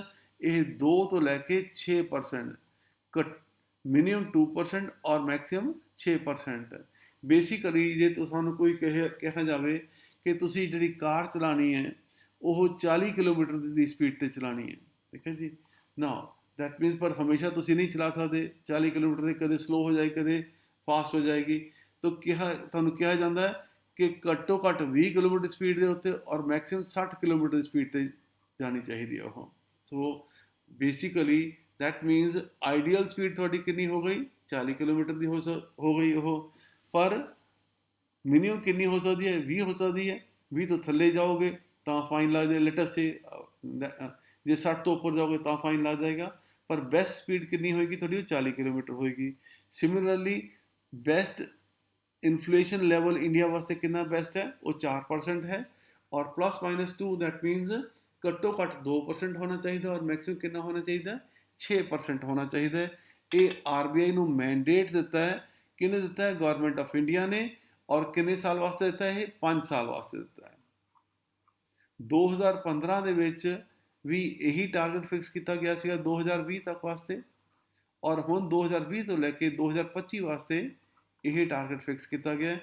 ਇਹ 2 ਤੋਂ ਲੈ ਕੇ 6%, ਮਿਨੀਮਮ 2% ਔਰ ਮੈਕਸਿਮਮ 6%। ਬੇਸਿਕਲੀ ਜੇ ਤੁਹਾਨੂੰ ਕੋਈ ਕਿਹਾ ਜਾਵੇ ਕਿ ਤੁਸੀਂ ਜਿਹੜੀ ਕਾਰ ਚਲਾਉਣੀ ਹੈ ਉਹ 40 ਕਿਲੋਮੀਟਰ ਦੀ ਸਪੀਡ 'ਤੇ ਚਲਾਉਣੀ ਹੈ। ਠੀਕ ਹੈ ਜੀ। ਨਾ ਦੈਟ ਮੀਨਸ ਪਰ ਹਮੇਸ਼ਾ ਤੁਸੀਂ ਨਹੀਂ ਚਲਾ ਸਕਦੇ 40 ਕਿਲੋਮੀਟਰ 'ਤੇ, ਕਦੇ ਸਲੋ ਹੋ ਜਾਏਗੀ, ਕਦੇ ਫਾਸਟ ਹੋ ਜਾਏਗੀ। ਤਾਂ ਤੁਹਾਨੂੰ ਕਿਹਾ ਜਾਂਦਾ ਹੈ ਕਿ ਘੱਟੋ ਘੱਟ 20 ਕਿਲੋਮੀਟਰ ਸਪੀਡ ਦੇ ਉੱਤੇ ਔਰ ਮੈਕਸਿਮਮ 60 ਕਿਲੋਮੀਟਰ ਦੀ ਸਪੀਡ 'ਤੇ ਜਾਣੀ ਚਾਹੀਦੀ ਹੈ ਉਹ। So basically that means ideal speed ਤੁਹਾਡੀ ਕਿੰਨੀ ਹੋ ਗਈ? 40 ਕਿਲੋਮੀਟਰ ਦੀ ਹੋ ਗਈ ਉਹ। ਪਰ ਮਿਨੀਮਮ ਕਿੰਨੀ ਹੋ ਸਕਦੀ ਹੈ? 20 ਹੋ ਸਕਦੀ ਹੈ। 20 ਤੋਂ ਥੱਲੇ ਜਾਓਗੇ ਤਾਂ ਫਾਈਨ ਲੱਗ ਜਾਏ। ਲੈਟਸ ਸੇ ਜੇ 60 ਤੋਂ ਉੱਪਰ ਜਾਓਗੇ ਤਾਂ ਫਾਈਨ ਲੱਗ ਜਾਏਗਾ। ਪਰ ਬੈਸਟ ਸਪੀਡ ਕਿੰਨੀ ਹੋਏਗੀ ਤੁਹਾਡੀ? ਉਹ 40 ਕਿਲੋਮੀਟਰ ਹੋਏਗੀ। Similarly best inflation level India ਵਾਸਤੇ ਕਿੰਨਾ ਬੈਸਟ ਹੈ, ਉਹ 4% ਹੈ, ਔਰ +-2 ਦੈਟ ਮੀਨਸ ਘੱਟੋ ਘੱਟ 2% ਹੋਣਾ ਚਾਹੀਦਾ, ਔਰ ਮੈਕਸਿਮਮ ਕਿੰਨਾ ਹੋਣਾ ਚਾਹੀਦਾ, 6% ਹੋਣਾ ਚਾਹੀਦਾ ਹੈ। ਇਹ RBI ਨੂੰ ਮੈਂਡੇਟ ਦਿੱਤਾ ਹੈ, ਕਿਹਨੇ ਦਿੱਤਾ ਹੈ, ਗਵਰਨਮੈਂਟ ਆਫ ਇੰਡੀਆ ਨੇ, ਔਰ ਕਿੰਨੇ ਸਾਲ ਵਾਸਤੇ ਦਿੱਤਾ ਹੈ, ਇਹ 5 ਸਾਲ ਵਾਸਤੇ ਦਿੱਤਾ ਹੈ। 2015 ਦੇ ਵਿੱਚ ਵੀ ਇਹੀ ਟਾਰਗੇਟ ਫਿਕਸ ਕੀਤਾ ਗਿਆ ਸੀਗਾ 2020 ਤੱਕ ਵਾਸਤੇ, ਔਰ ਹੁਣ 2020 ਤੋਂ ਲੈ ਕੇ 2025 ਵਾਸਤੇ ਇਹ ਟਾਰਗੇਟ ਫਿਕਸ ਕੀਤਾ ਗਿਆ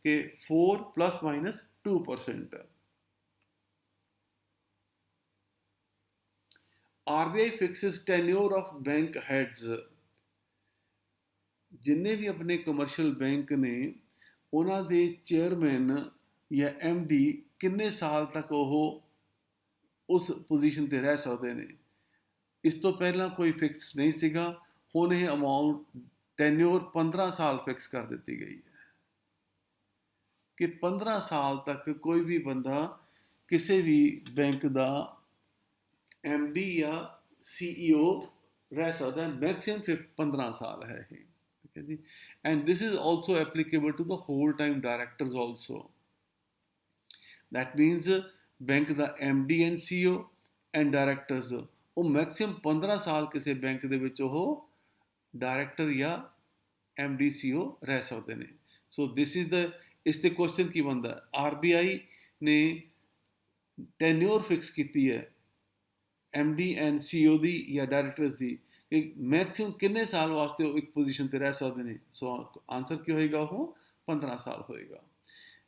ਕਿ 4 +-2%। RBI fixes tenure of bank heads. ਜਿੰਨੇ ਵੀ ਆਪਣੇ ਕਮਰਸ਼ੀਅਲ ਬੈਂਕ ਨੇ ਉਹਨਾਂ ਦੇ ਚੇਅਰਮੈਨ ਜਾਂ MD ਕਿੰਨੇ ਸਾਲ ਤੱਕ ਉਹ ਉਸ ਪੋਜੀਸ਼ਨ ਤੇ ਰਹਿ ਸਕਦੇ ਨੇ। ਇਸ ਤੋਂ ਪਹਿਲਾਂ ਕੋਈ ਫਿਕਸ ਨਹੀਂ ਸੀਗਾ, ਹੁਣ ਇਹ ਅਮਾਊਂਟ ਟੈਨਿਓਰ 15 ਸਾਲ ਫਿਕਸ ਕਰ ਦਿੱਤੀ ਗਈ ਹੈ ਕਿ 15 ਸਾਲ ਤੱਕ ਕੋਈ ਵੀ ਬੰਦਾ ਕਿਸੇ ਵੀ ਬੈਂਕ ਦਾ MD ਜਾਂ CEO ਰਹਿ ਸਕਦਾ ਹੈ, ਮੈਕਸਿਮਮ 15 ਸਾਲ ਹੈ ਇਹ, ਠੀਕ ਹੈ ਜੀ। And this is also applicable to the whole time directors also. That means bank ਦਾ MD and CEO and directors ਉਹ ਮੈਕਸਿਮਮ 15 ਸਾਲ ਕਿਸੇ ਬੈਂਕ ਦੇ ਵਿੱਚ ਉਹ ਡਾਇਰੈਕਟਰ ਜਾਂ MD CEO ਰਹਿ ਸਕਦੇ ਨੇ। ਸੋ ਦਿਸ ਇਜ਼ ਦ, ਇਸ ਤੇ ਕੁਐਸਚਨ ਕੀ ਬਣਦਾ, RBI ਨੇ ਟੈਨਿਓਰ ਫਿਕਸ ਕੀਤੀ ਹੈ MD ਐਂਡ CEO ਦੀ ਜਾਂ ਡਾਇਰੈਕਟਰਸ ਦੀ ਕਿ ਮੈਕਸਿਮਮ ਕਿੰਨੇ ਸਾਲ ਵਾਸਤੇ ਉਹ ਇੱਕ ਪੋਜੀਸ਼ਨ ਤੇ ਰਹਿ ਸਕਦੇ ਨੇ। ਸੋ ਆਨਸਰ ਕੀ ਹੋਏਗਾ, ਉਹ 15 ਸਾਲ ਹੋਏਗਾ।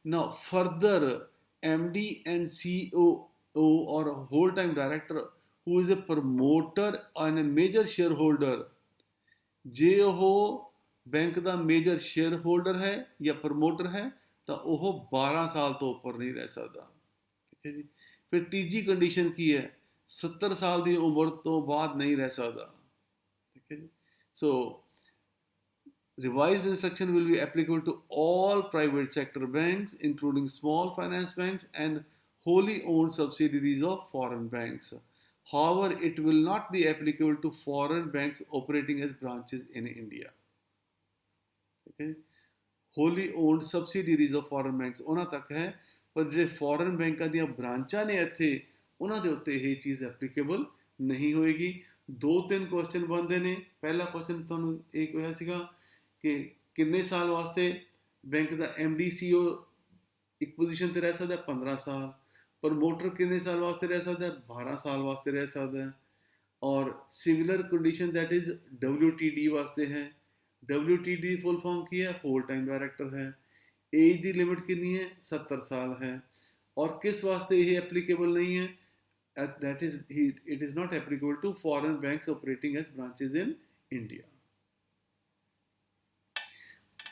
Now further MD and CEO or whole time director who is a promoter and a major shareholder, ਜੇ ਉਹ ਬੈਂਕ ਦਾ ਮੇਜਰ ਸ਼ੇਅਰ ਹੋਲਡਰ ਹੈ ਜਾਂ ਪ੍ਰਮੋਟਰ ਹੈ ਤਾਂ ਉਹ 12 ਸਾਲ ਤੋਂ ਉੱਪਰ ਨਹੀਂ ਰਹਿ ਸਕਦਾ, ਠੀਕ ਹੈ ਜੀ। ਫਿਰ ਤੀਜੀ ਕੰਡੀਸ਼ਨ ਕੀ ਹੈ, 70 ਸਾਲ ਦੀ ਉਮਰ ਤੋਂ ਬਾਅਦ ਨਹੀਂ ਰਹਿ ਸਕਦਾ, ਠੀਕ ਹੈ ਜੀ। ਸੋ revised instruction will be applicable to all private sector banks including small finance banks and wholly owned subsidiaries of foreign banks. However, it will not be applicable to foreign banks operating as branches in India. Okay? Wholly owned subsidiaries of foreign banks ਉਹਨਾਂ ਤੱਕ ਹੈ, ਪਰ ਜਿਹੜੇ foreign ਬੈਂਕਾਂ ਦੀਆਂ ਬ੍ਰਾਂਚਾਂ ਨੇ ਇੱਥੇ ਉਹਨਾਂ ਦੇ ਉੱਤੇ ਇਹ ਚੀਜ਼ ਐਪਲੀਕੇਬਲ ਨਹੀਂ ਹੋਏਗੀ। 2-3 ਕੁਐਸਚਨ ਬਣਦੇ ਨੇ। ਪਹਿਲਾ ਕੁਐਸਚਨ ਤੁਹਾਨੂੰ ਇਹ ਹੋਇਆ ਸੀਗਾ ਕਿ ਕਿੰਨੇ ਸਾਲ ਵਾਸਤੇ ਬੈਂਕ ਦਾ MD CEO ਇੱਕ ਪੋਜੀਸ਼ਨ ਤੇ ਰਹਿ ਸਕਦਾ, 15 ਸਾਲ। ਪ੍ਰਮੋਟਰ ਕਿੰਨੇ ਸਾਲ ਵਾਸਤੇ ਰਹਿ ਸਕਦਾ, 12 ਸਾਲ ਵਾਸਤੇ ਰਹਿ ਸਕਦਾ ਹੈ। ਔਰ similar condition that is WTD ਵਾਸਤੇ ਹੈ। WTD ਦੀ ਫੁੱਲ ਫਾਰਮ ਕੀ ਹੈ, ਹੋਲ ਟਾਈਮ ਡਾਇਰੈਕਟਰ ਹੈ। ਏਜ ਦੀ ਲਿਮਿਟ ਕਿੰਨੀ ਹੈ, 70 ਸਾਲ ਹੈ। ਔਰ ਕਿਸ ਵਾਸਤੇ ਇਹ ਐਪਲੀਕੇਬਲ ਨਹੀਂ ਹੈ, that is it is not applicable to foreign banks operating as branches in India.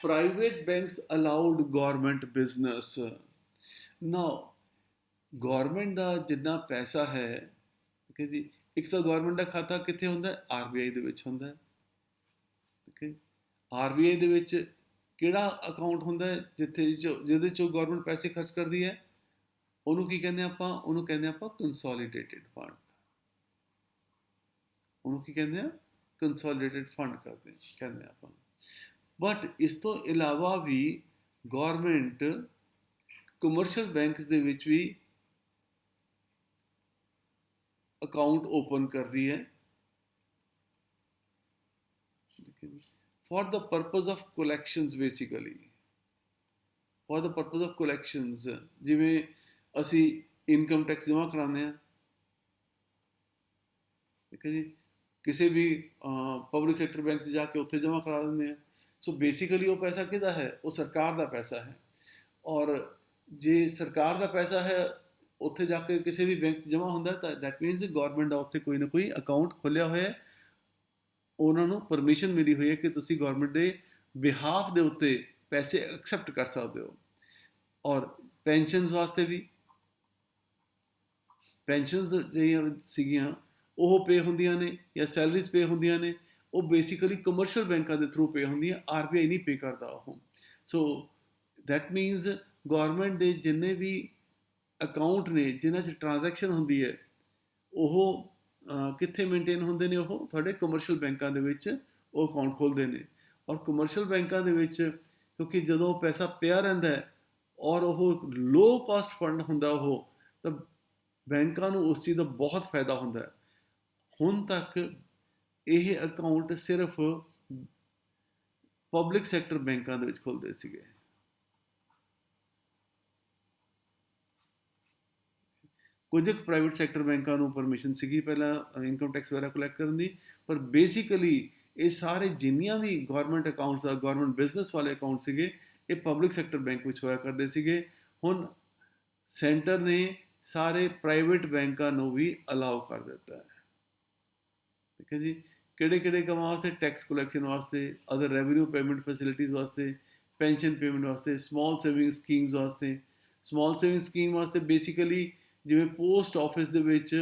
Private banks allowed government business. Now government ਦਾ ਜਿੰਨਾ ਪੈਸਾ ਹੈ, ਠੀਕ ਹੈ ਜੀ, ਇੱਕ ਤਾਂ ਗੌਰਮੈਂਟ ਦਾ ਖਾਤਾ ਕਿੱਥੇ ਹੁੰਦਾ, RBI ਦੇ ਵਿੱਚ ਹੁੰਦਾ, ਠੀਕ ਹੈ। RBI ਦੇ ਵਿੱਚ ਕਿਹੜਾ ਅਕਾਊਂਟ ਹੁੰਦਾ ਜਿਹਦੇ 'ਚੋਂ ਗੌਰਮੈਂਟ ਪੈਸੇ ਖਰਚ ਕਰਦੀ ਹੈ, ਉਹਨੂੰ ਕੀ ਕਹਿੰਦੇ ਆਪਾਂ, ਉਹਨੂੰ ਕਹਿੰਦੇ ਆਪਾਂ ਕੰਸੋਲੀਡੇਟਿਡ ਫੰਡ। ਉਹਨੂੰ ਕੀ ਕਹਿੰਦੇ ਆ, ਕੰਸੋਲੀਡੇਟਿਡ ਫੰਡ ਕਹਿੰਦੇ ਆਪਾਂ। ਬਟ ਇਸ ਤੋਂ ਇਲਾਵਾ ਵੀ ਗੌਰਮੈਂਟ ਕਮਰਸ਼ੀਅਲ ਬੈਂਕਸ ਦੇ ਵਿੱਚ ਵੀ ਅਕਾਊਂਟ ਓਪਨ ਕਰਦੀ ਹੈ for the purpose of collections, basically for the purpose of collections। ਜਿਵੇਂ ਅਸੀਂ ਇਨਕਮ ਟੈਕਸ ਜਮ੍ਹਾਂ ਕਰਾਉਂਦੇ ਹਾਂ, ਠੀਕ ਹੈ ਜੀ, ਕਿਸੇ ਵੀ ਪਬਲਿਕ ਸੈਕਟਰ ਬੈਂਕ 'ਚ ਜਾ ਕੇ ਉੱਥੇ ਜਮ੍ਹਾਂ ਕਰਾ ਦਿੰਦੇ ਹਾਂ। ਸੋ ਬੇਸਿਕਲੀ ਉਹ ਪੈਸਾ ਕਿਹਦਾ ਹੈ, ਉਹ ਸਰਕਾਰ ਦਾ ਪੈਸਾ ਹੈ। ਔਰ ਜੇ ਸਰਕਾਰ ਦਾ ਪੈਸਾ ਹੈ ਉੱਥੇ ਜਾ ਕੇ ਕਿਸੇ ਵੀ ਬੈਂਕ 'ਚ ਜਮ੍ਹਾਂ ਹੁੰਦਾ ਤਾਂ ਦੈਟ ਮੀਨਸ ਗੌਰਮੈਂਟ ਦਾ ਉੱਥੇ ਕੋਈ ਨਾ ਕੋਈ ਅਕਾਊਂਟ ਖੋਲ੍ਹਿਆ ਹੋਇਆ, ਉਹਨਾਂ ਨੂੰ ਪਰਮਿਸ਼ਨ ਮਿਲੀ ਹੋਈ ਹੈ ਕਿ ਤੁਸੀਂ ਗੌਰਮੈਂਟ ਦੇ ਬਿਹਾਫ ਦੇ ਉੱਤੇ ਪੈਸੇ ਐਕਸੈਪਟ ਕਰ ਸਕਦੇ ਹੋ। ਔਰ ਪੈਨਸ਼ਨਸ ਵਾਸਤੇ ਵੀ, ਪੈਨਸ਼ਨਸ ਜਿਹੜੀਆਂ ਸੀਗੀਆਂ ਉਹ ਪੇ ਹੁੰਦੀਆਂ ਨੇ ਜਾਂ ਸੈਲਰੀਜ਼ ਪੇ ਹੁੰਦੀਆਂ ਨੇ, ਉਹ ਬੇਸਿਕਲੀ ਕਮਰਸ਼ੀਅਲ ਬੈਂਕਾਂ ਦੇ ਥਰੂ ਪੇ ਹੁੰਦੀਆਂ, RBI ਨਹੀਂ ਪੇ ਕਰਦਾ ਉਹ। ਸੋ ਦੈਟ ਮੀਨਸ ਗੌਰਮੈਂਟ ਦੇ ਜਿੰਨੇ ਵੀ ਅਕਾਊਂਟ ਨੇ ਜਿਨ੍ਹਾਂ 'ਚ ਟ੍ਰਾਂਜੈਕਸ਼ਨ ਹੁੰਦੀ ਹੈ ਉਹ ਕਿੱਥੇ ਮੇਨਟੇਨ ਹੁੰਦੇ ਨੇ, ਉਹ ਤੁਹਾਡੇ ਕਮਰਸ਼ੀਅਲ ਬੈਂਕਾਂ ਦੇ ਵਿੱਚ ਉਹ ਅਕਾਊਂਟ ਖੋਲ੍ਹਦੇ ਨੇ। ਔਰ ਕਮਰਸ਼ੀਅਲ ਬੈਂਕਾਂ ਦੇ ਵਿੱਚ ਕਿਉਂਕਿ ਜਦੋਂ ਪੈਸਾ ਪਿਆ ਰਹਿੰਦਾ ਹੈ ਔਰ ਉਹ ਲੋ ਕਾਸਟ ਫੰਡ ਹੁੰਦਾ ਉਹ, ਤਾਂ ਬੈਂਕਾਂ ਨੂੰ ਉਸ ਚੀਜ਼ ਦਾ ਬਹੁਤ ਫਾਇਦਾ ਹੁੰਦਾ ਹੈ। ਹੁਣ ਤੱਕ ਇਹ ਅਕਾਊਂਟ ਸਿਰਫ ਪਬਲਿਕ ਸੈਕਟਰ ਬੈਂਕਾਂ ਦੇ ਵਿੱਚ ਖੁੱਲ੍ਹਦੇ ਸੀਗੇ। ਕੁਝ ਪ੍ਰਾਈਵੇਟ ਸੈਕਟਰ ਬੈਂਕਾਂ ਨੂੰ ਪਰਮਿਸ਼ਨ ਸੀਗੀ ਪਹਿਲਾਂ ਇਨਕਮ ਟੈਕਸ ਵਗੈਰਾ ਕਲੈਕਟ ਕਰਨ ਦੀ, ਪਰ ਬੇਸਿਕਲੀ ਇਹ ਸਾਰੇ ਜਿੰਨੀਆਂ ਵੀ ਗੌਰਮੈਂਟ ਅਕਾਊਂਟਸ ਆ, ਗੌਰਮੈਂਟ ਬਿਜ਼ਨਸ ਵਾਲੇ ਅਕਾਊਂਟ ਸੀਗੇ, ਇਹ ਪਬਲਿਕ ਸੈਕਟਰ ਬੈਂਕ ਵਿੱਚ ਹੋਇਆ ਕਰਦੇ ਸੀਗੇ। ਹੁਣ ਸੈਂਟਰ ਨੇ ਸਾਰੇ ਪ੍ਰਾਈਵੇਟ ਬੈਂਕਾਂ ਨੂੰ ਵੀ ਅਲਾਉ ਕਰ ਦਿੱਤਾ ਹੈ। ਠੀਕ ਹੈ ਜੀ। ਕਿਹੜੇ ਕਿਹੜੇ ਕੰਮਾਂ ਵਾਸਤੇ? ਟੈਕਸ ਕਲੈਕਸ਼ਨ ਵਾਸਤੇ, ਅਦਰ ਰੈਵਨਿਊ ਪੇਮੈਂਟ ਫੈਸਿਲਿਟੀਜ਼ ਵਾਸਤੇ, ਪੈਨਸ਼ਨ ਪੇਮੈਂਟ ਵਾਸਤੇ, ਸਮਾਲ ਸੇਵਿੰਗ ਸਕੀਮਸ ਵਾਸਤੇ। ਸਮਾਲ ਸੇਵਿੰਗ ਸਕੀਮ ਵਾਸਤੇ ਬੇਸਿਕਲੀ ਜਿਵੇਂ ਪੋਸਟ ਆਫਿਸ ਦੇ ਵਿੱਚ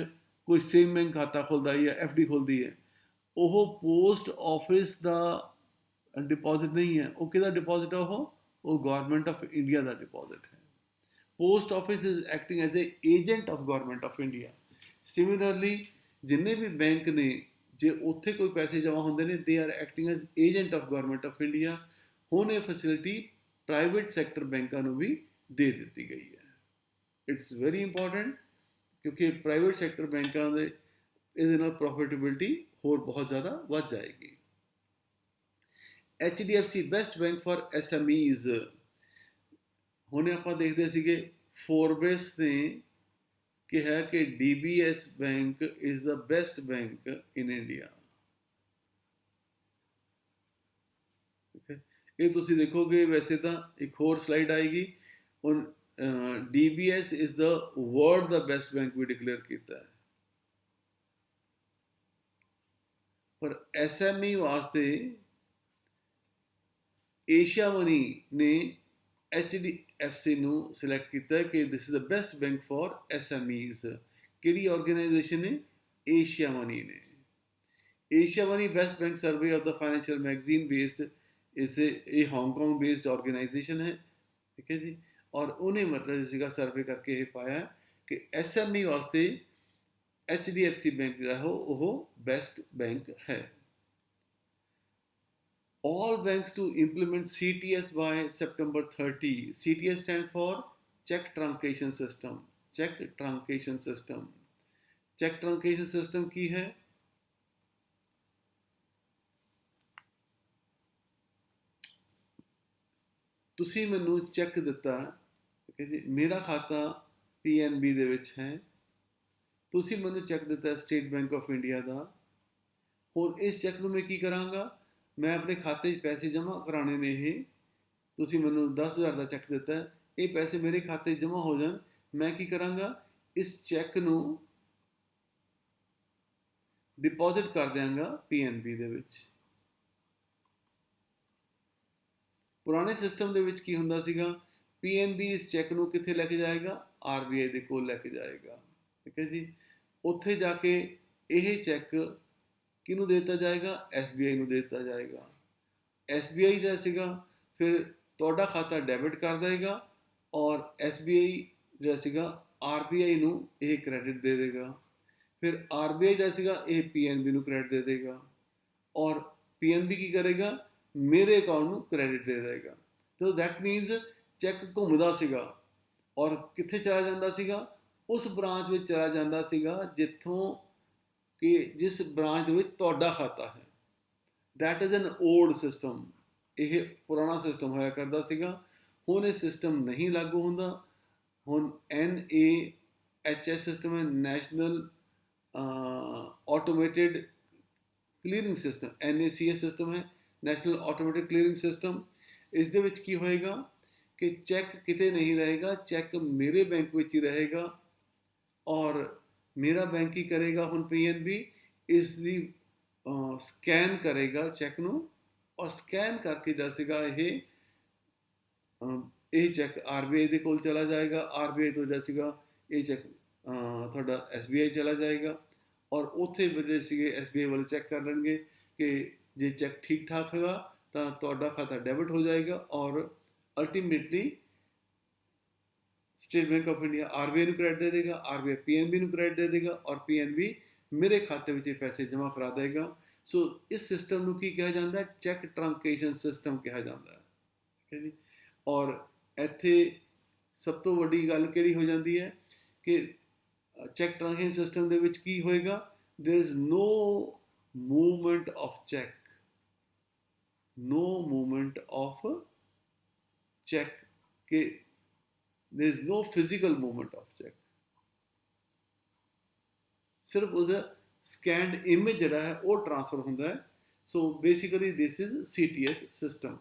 ਕੋਈ ਸੇਵਿੰਗ ਖਾਤਾ ਖੁੱਲ੍ਹਦਾ ਹੈ ਜਾਂ ਐਫ ਡੀ ਖੁੱਲ੍ਹਦੀ ਹੈ, ਉਹ ਪੋਸਟ ਆਫਿਸ ਦਾ ਡਿਪੋਜ਼ਿਟ ਨਹੀਂ ਹੈ, ਉਹ ਕਿਹਦਾ ਡਿਪੋਜ਼ਿਟ ਹੈ? ਉਹ ਗੌਰਮੈਂਟ ਆਫ ਇੰਡੀਆ ਦਾ ਡਿਪੋਜ਼ਿਟ ਹੈ। Post office is acting as a agent of government of India. Similarly ਜਿੰਨੇ ਵੀ ਬੈਂਕ ਨੇ, ਜੇ ਉੱਥੇ ਕੋਈ ਪੈਸੇ ਜਮ੍ਹਾਂ ਹੁੰਦੇ ਨੇ, they R acting as agent of government of India. ਹੁਣ ਇਹ ਫੈਸਿਲਿਟੀ ਪ੍ਰਾਈਵੇਟ ਸੈਕਟਰ ਬੈਂਕਾਂ ਨੂੰ ਵੀ ਦੇ ਦਿੱਤੀ ਗਈ ਹੈ। ਇਟਸ ਵੈਰੀ ਇੰਪੋਰਟੈਂਟ ਕਿਉਂਕਿ ਪ੍ਰਾਈਵੇਟ ਸੈਕਟਰ ਬੈਂਕਾਂ ਦੇ ਇਹਦੇ ਨਾਲ ਪ੍ਰੋਫਿਟੇਬਿਲਿਟੀ ਹੋਰ ਬਹੁਤ ਜ਼ਿਆਦਾ ਵੱਧ ਜਾਏਗੀ। HDFC best bank for SMEs। ਹੁਣ ਆਪਾਂ ਦੇਖਦੇ ਸੀਗੇ ਫੋਰਬਸ ਨੇ ਕਿਹਾ ਕਿ DBS bank is the best bank in India. ਇਹ ਤੁਸੀਂ ਦੇਖੋਗੇ, ਵੈਸੇ ਤਾਂ ਇੱਕ ਹੋਰ ਸਲਾਈਡ ਆਏਗੀ, ਹੁਣ DBS ਇਜ਼ ਦਾ ਵਰਲਡ ਦਾ ਬੈਸਟ ਬੈਂਕ ਵੀ ਡਿਕਲੇਅਰ ਕੀਤਾ ਹੈ। ਪਰ SME ਵਾਸਤੇ ਏਸ਼ੀਆ ਮਨੀ ਨੇ HDFC ਨੂੰ ਸਿਲੈਕਟ ਕੀਤਾ ਕਿ this is the best bank for SMEs। ਕਿਹੜੀ ਆਰਗੇਨਾਈਜੇਸ਼ਨ ਨੇ? ਏਸ਼ੀਆ ਮਨੀ ਨੇ। Asia money best bank survey of the financial magazine based ਇਹ ਹਾਂਗਕਾਂਗ ਬੇਸਡ ਆਰਗੇਨਾਈਜੇਸ਼ਨ ਹੈ। ਠੀਕ ਹੈ ਜੀ। ਔਰ ਉਹਨੇ ਮਤਲਬ ਸੀਗਾ ਸਰਵੇ ਕਰਕੇ ਇਹ ਪਾਇਆ ਕਿ SME ਵਾਸਤੇ HDFC ਬੈਂਕ ਜਿਹੜਾ ਉਹ ਬੈਸਟ ਬੈਂਕ ਹੈ। All banks to implement CTS by September 30. CTS stands for Check Truncation System. Check Truncation System. Check Truncation System ਕੀ ਹੈ? ਤੁਸੀਂ ਮੈਨੂੰ ਚੈੱਕ ਦਿੱਤਾ, ਠੀਕ ਹੈ ਜੀ, ਮੇਰਾ ਖਾਤਾ PNB ਦੇ ਵਿੱਚ ਹੈ, ਤੁਸੀਂ ਮੈਨੂੰ ਚੈੱਕ ਦਿੱਤਾ ਸਟੇਟ ਬੈਂਕ ਆਫ ਇੰਡੀਆ ਦਾ। ਹੁਣ ਇਸ ਚੈੱਕ ਨੂੰ ਮੈਂ ਕੀ ਕਰਾਂਗਾ? ਮੈਂ ਆਪਣੇ ਖਾਤੇ 'ਚ ਪੈਸੇ ਜਮ੍ਹਾਂ ਕਰਾਉਣੇ ਨੇ। ਇਹ ਤੁਸੀਂ ਮੈਨੂੰ 10,000 ਦਾ ਚੈੱਕ ਦਿੱਤਾ, ਇਹ ਪੈਸੇ ਮੇਰੇ ਖਾਤੇ 'ਚ ਜਮ੍ਹਾਂ ਹੋ ਜਾਣ, ਮੈਂ ਕੀ ਕਰਾਂਗਾ? ਇਸ ਚੈੱਕ ਨੂੰ ਡਿਪੋਜ਼ਿਟ ਕਰ ਦਿਆਂਗਾ PNB ਦੇ ਵਿੱਚ। ਪੁਰਾਣੇ ਸਿਸਟਮ ਦੇ ਵਿੱਚ ਕੀ ਹੁੰਦਾ ਸੀਗਾ? PNB ਇਸ ਚੈੱਕ ਨੂੰ ਕਿੱਥੇ ਲੈ ਕੇ ਜਾਏਗਾ? RBI ਦੇ ਕੋਲ ਲੈ ਕੇ ਜਾਏਗਾ। ਠੀਕ ਹੈ ਜੀ। ਉੱਥੇ ਜਾ ਕੇ ਇਹ ਚੈੱਕ ਕਿਹਨੂੰ ਦੇ ਦਿੱਤਾ ਜਾਏਗਾ? SBI ਨੂੰ ਦੇ ਦਿੱਤਾ ਜਾਏਗਾ। SBI ਜਿਹੜਾ ਸੀਗਾ ਫਿਰ ਤੁਹਾਡਾ ਖਾਤਾ ਡੈਬਿਟ ਕਰ ਦੇਗਾ ਔਰ SBI ਜਿਹੜਾ ਸੀਗਾ RBI ਨੂੰ ਇਹ ਕ੍ਰੈਡਿਟ ਦੇ ਦੇਗਾ। ਫਿਰ RBI ਜਿਹੜਾ ਸੀਗਾ ਇਹ PNB ਨੂੰ ਕ੍ਰੈਡਿਟ ਦੇ ਦੇਗਾ ਔਰ PNB ਕੀ ਕਰੇਗਾ? ਮੇਰੇ ਅਕਾਊਂਟ ਨੂੰ ਕ੍ਰੈਡਿਟ ਦੇ ਦੇਗਾ। ਤਾਂ ਦੈਟ ਮੀਨਸ ਚੈੱਕ ਘੁੰਮਦਾ ਸੀਗਾ ਔਰ ਕਿੱਥੇ ਚਲਾ ਜਾਂਦਾ ਸੀਗਾ? ਉਸ ਬ੍ਰਾਂਚ ਵਿੱਚ ਚਲਾ ਜਾਂਦਾ ਸੀਗਾ ਜਿੱਥੋਂ ਕਿ ਜਿਸ ਬ੍ਰਾਂਚ ਦੇ ਵਿੱਚ ਤੁਹਾਡਾ ਖਾਤਾ ਹੈ। That is an old system. ਇਹ ਪੁਰਾਣਾ ਸਿਸਟਮ ਹੋਇਆ ਕਰਦਾ ਸੀਗਾ। ਹੁਣ ਇਹ ਸਿਸਟਮ ਨਹੀਂ ਲਾਗੂ ਹੁੰਦਾ। ਹੁਣ NAHS ਸਿਸਟਮ ਹੈ, national automated clearing system. NACS system ਹੈ, ਨੈਸ਼ਨਲ ਆਟੋਮੇਟਿਡ ਕਲੀਅਰਿੰਗ ਸਿਸਟਮ। ਇਸ ਦੇ ਵਿੱਚ ਕੀ ਹੋਏਗਾ ਕਿ ਚੈੱਕ ਕਿਤੇ ਨਹੀਂ ਰਹੇਗਾ, ਚੈੱਕ ਮੇਰੇ ਬੈਂਕ ਵਿੱਚ ਹੀ ਰਹੇਗਾ ਔਰ ਮੇਰਾ ਬੈਂਕ ਕੀ ਕਰੇਗਾ? ਹੁਣ PNB ਇਸ ਦੀ ਸਕੈਨ ਕਰੇਗਾ ਚੈੱਕ ਨੂੰ ਔਰ ਸਕੈਨ ਕਰਕੇ ਜਿਹੜਾ ਸੀਗਾ ਇਹ ਚੈੱਕ RBI ਦੇ ਕੋਲ ਚਲਾ ਜਾਏਗਾ। RBI ਤੋਂ ਜਿਹੜਾ ਸੀਗਾ ਇਹ ਚੈੱਕ ਤੁਹਾਡਾ SBI ਚਲਾ ਜਾਏਗਾ ਔਰ ਉੱਥੇ ਜਿਹੜੇ ਸੀਗੇ SBI ਵਾਲੇ ਚੈੱਕ ਕਰ ਲੈਣਗੇ ਕਿ ਜੇ ਚੈੱਕ ਠੀਕ ਠਾਕ ਹੈਗਾ ਤਾਂ ਤੁਹਾਡਾ ਖਾਤਾ ਡੈਬਿਟ ਹੋ ਜਾਏਗਾ ਔਰ ultimately state bank of India RBI ਨੂੰ ਕ੍ਰੈਡਿਟ ਦੇ ਦੇਗਾ, RBI PNB ਨੂੰ ਕ੍ਰੈਡਿਟ ਦੇ ਦੇਗਾ ਔਰ PNB ਮੇਰੇ ਖਾਤੇ ਵਿੱਚ ਇਹ ਪੈਸੇ ਜਮ੍ਹਾਂ ਕਰਾ ਦੇਗਾ। ਸੋ ਇਸ ਸਿਸਟਮ ਨੂੰ ਕੀ ਕਿਹਾ ਜਾਂਦਾ ਹੈ? ਚੈੱਕ ਟਰੰਕੇਸ਼ਨ ਸਿਸਟਮ ਕਿਹਾ ਜਾਂਦਾ ਹੈ, ਠੀਕ ਹੈ ਜੀ। ਔਰ ਇੱਥੇ ਸਭ ਤੋਂ ਵੱਡੀ ਗੱਲ ਕਿਹੜੀ ਹੋ ਜਾਂਦੀ ਹੈ ਕਿ ਚੈੱਕ ਟਰੰਕੇਸ਼ਨ ਸਿਸਟਮ ਦੇ ਵਿੱਚ ਕੀ ਹੋਏਗਾ? there is no movement of check, no movement of check, कि there is no physical movement of check, ਸਿਰਫ ਉਹਦਾ ਸਕੈਨਡ ਇਮੇਜ ਜਿਹੜਾ ਹੈ ਉਹ ਟ੍ਰਾਂਸਫਰ ਹੁੰਦਾ ਹੈ। So basically this is CTS system.